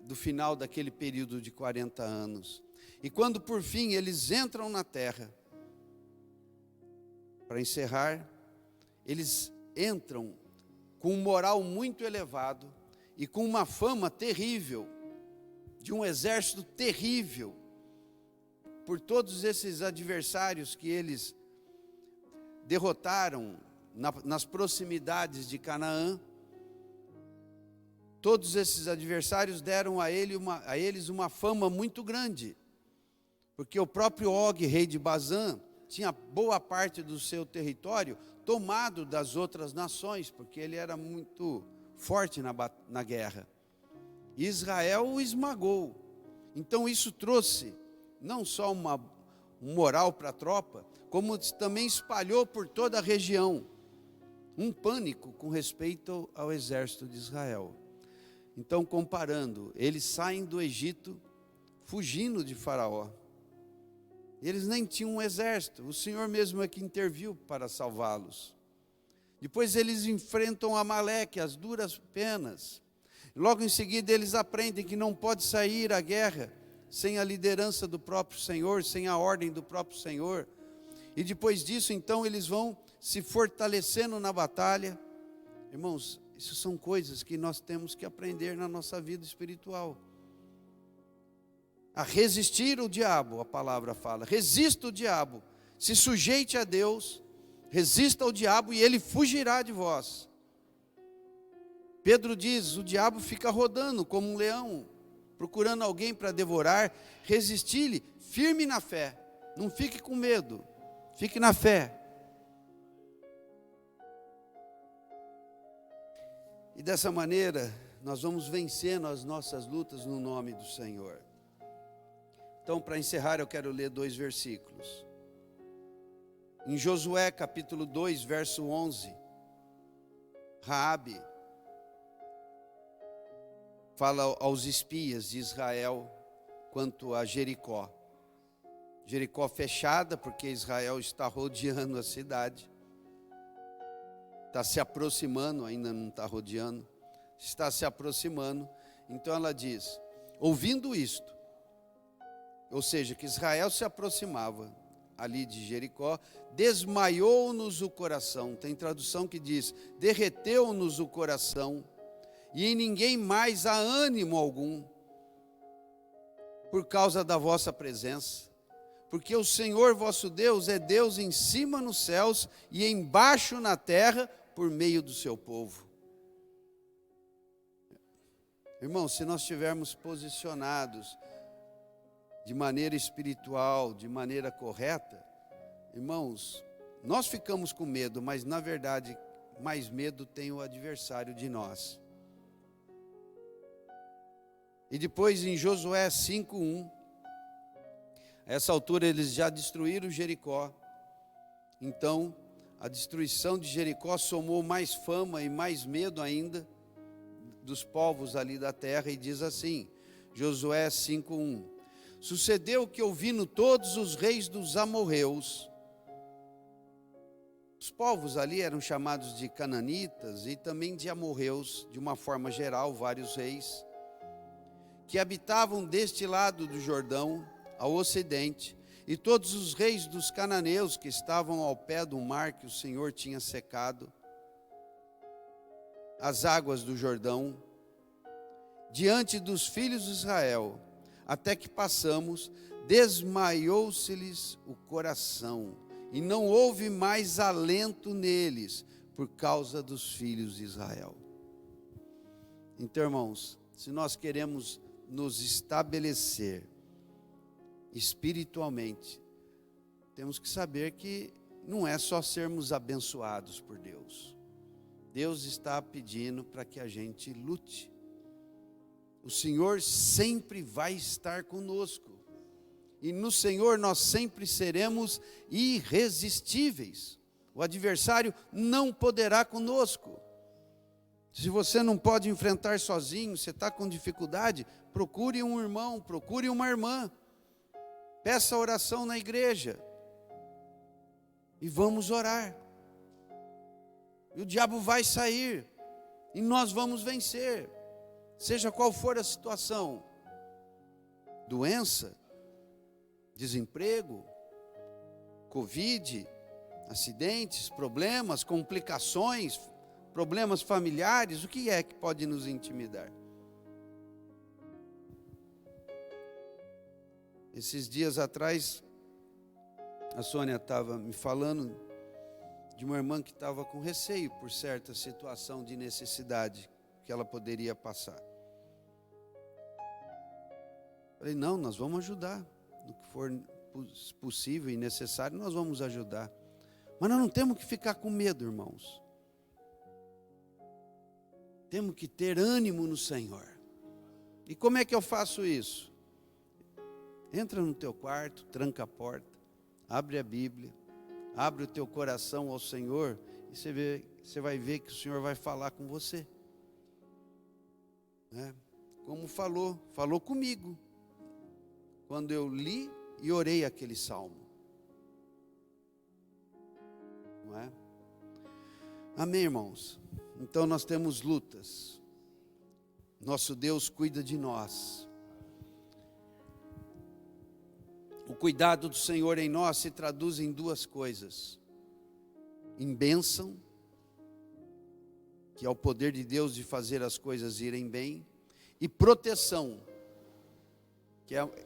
do final daquele período de 40 anos. E quando por fim eles entram na terra, para encerrar, eles entram com um moral muito elevado e com uma fama terrível, de um exército terrível, por todos esses adversários que eles derrotaram nas proximidades de Canaã. Todos esses adversários deram a eles uma fama muito grande, porque o próprio Og, rei de Bazã, tinha boa parte do seu território tomado das outras nações, porque ele era muito forte na guerra. Israel o esmagou. Então isso trouxe não só um moral para a tropa, como também espalhou por toda a região um pânico com respeito ao exército de Israel. Então, comparando, eles saem do Egito fugindo de Faraó. Eles nem tinham um exército, o Senhor mesmo é que interviu para salvá-los. Depois eles enfrentam Amaleque, as duras penas. Logo em seguida eles aprendem que não pode sair à guerra sem a liderança do próprio Senhor, sem a ordem do próprio Senhor. E depois disso, então, eles vão se fortalecendo na batalha. Irmãos, isso são coisas que nós temos que aprender na nossa vida espiritual. A resistir o diabo, a palavra fala. Resista o diabo, se sujeite a Deus, resista ao diabo e ele fugirá de vós. Pedro diz, o diabo fica rodando como um leão, procurando alguém para devorar. Resisti-lhe, firme na fé, não fique com medo, fique na fé. E dessa maneira, nós vamos vencendo as nossas lutas no nome do Senhor. Então, para encerrar, eu quero ler 2 versículos. Em Josué, capítulo 2, verso 11, Raabe fala aos espias de Israel quanto a Jericó. Jericó fechada, porque Israel está rodeando a cidade. Está se aproximando, ainda não está rodeando. Está se aproximando. Então ela diz, ouvindo isto, ou seja, que Israel se aproximava ali de Jericó, desmaiou-nos o coração. Tem tradução que diz, derreteu-nos o coração, e em ninguém mais há ânimo algum, por causa da vossa presença. Porque o Senhor vosso Deus é Deus em cima nos céus e embaixo na terra, por meio do seu povo. Irmão, se nós estivermos posicionados de maneira espiritual, de maneira correta, irmãos, nós ficamos com medo, mas na verdade, mais medo tem o adversário de nós. E depois em Josué 5:1, a essa altura eles já destruíram Jericó. Então, a destruição de Jericó somou mais fama e mais medo ainda dos povos ali da terra. E diz assim, Josué 5:1, sucedeu que ouvindo todos os reis dos amorreus, os povos ali eram chamados de cananitas e também de amorreus, de uma forma geral, vários reis, que habitavam deste lado do Jordão, ao ocidente, e todos os reis dos cananeus que estavam ao pé do mar que o Senhor tinha secado, as águas do Jordão, diante dos filhos de Israel, até que passamos, desmaiou-se-lhes o coração, e não houve mais alento neles, por causa dos filhos de Israel. Então, irmãos, se nós queremos nos estabelecer espiritualmente, temos que saber que não é só sermos abençoados por Deus. Deus está pedindo para que a gente lute. O Senhor sempre vai estar conosco. E no Senhor nós sempre seremos irresistíveis. O adversário não poderá conosco. Se você não pode enfrentar sozinho, você está com dificuldade, procure um irmão, procure uma irmã. Peça oração na igreja. E vamos orar. E o diabo vai sair. E nós vamos vencer. Seja qual for a situação. Doença, desemprego, Covid, acidentes, problemas, complicações, problemas familiares, o que é que pode nos intimidar? Esses dias atrás, a Sônia estava me falando de uma irmã que estava com receio por certa situação de necessidade que ela poderia passar. Falei, não, nós vamos ajudar, no que for possível e necessário, nós vamos ajudar. Mas nós não temos que ficar com medo, irmãos. Temos que ter ânimo no Senhor. E como é que eu faço isso? Entra no teu quarto, tranca a porta, abre a Bíblia, abre o teu coração ao Senhor e você vai ver que o Senhor vai falar com você. Como falou comigo. quando eu li e orei aquele salmo. Não é? Amém, irmãos? Então nós temos lutas. Nosso Deus cuida de nós. O cuidado do Senhor em nós se traduz em duas coisas: em bênção, que é o poder de Deus de fazer as coisas irem bem, e proteção,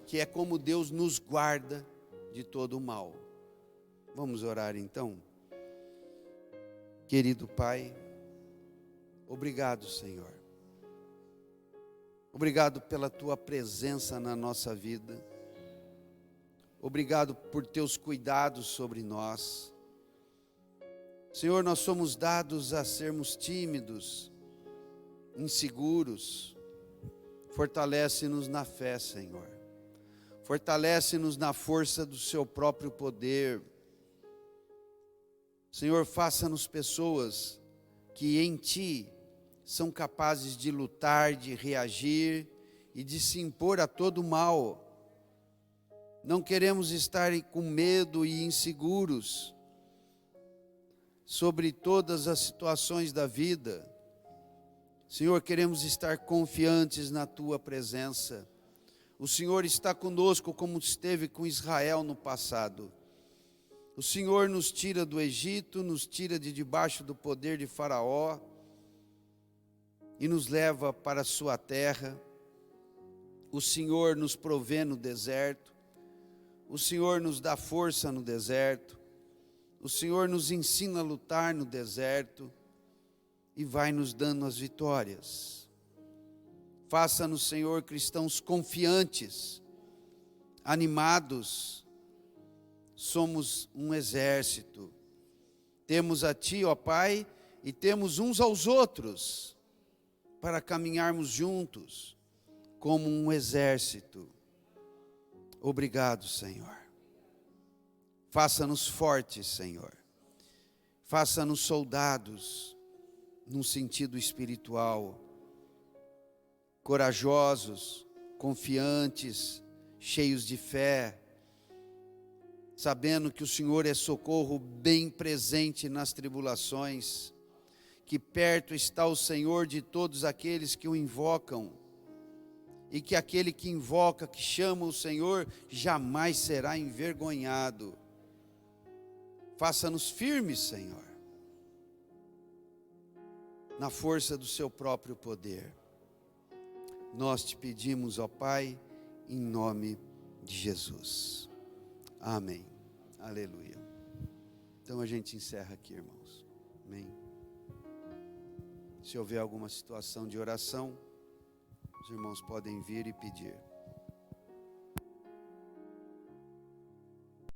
que é como Deus nos guarda de todo o mal. Vamos orar então? Querido Pai, obrigado, Senhor. Obrigado pela Tua presença na nossa vida. Obrigado por Teus cuidados sobre nós. Senhor, nós somos dados a sermos tímidos, inseguros. Fortalece-nos na fé, Senhor. Fortalece-nos na força do Seu próprio poder. Senhor, faça-nos pessoas que em Ti são capazes de lutar, de reagir e de se impor a todo mal. Não queremos estar com medo e inseguros sobre todas as situações da vida. Senhor, queremos estar confiantes na Tua presença. O Senhor está conosco como esteve com Israel no passado. O Senhor nos tira do Egito, nos tira de debaixo do poder de Faraó e nos leva para a sua terra. O Senhor nos provê no deserto. O Senhor nos dá força no deserto. O Senhor nos ensina a lutar no deserto e vai nos dando as vitórias. Faça-nos, Senhor, cristãos confiantes, animados. Somos um exército. Temos a Ti, ó Pai, e temos uns aos outros para caminharmos juntos como um exército. Obrigado, Senhor. Faça-nos fortes, Senhor. Faça-nos soldados, num sentido espiritual, corajosos, confiantes, cheios de fé, sabendo que o Senhor é socorro bem presente nas tribulações, que perto está o Senhor de todos aqueles que o invocam, e que aquele que invoca, que chama o Senhor, jamais será envergonhado. Faça-nos firmes, Senhor, na força do Seu próprio poder. Nós te pedimos, ó Pai, em nome de Jesus. Amém. Aleluia. Então a gente encerra aqui, irmãos. Amém. Se houver alguma situação de oração, os irmãos podem vir e pedir.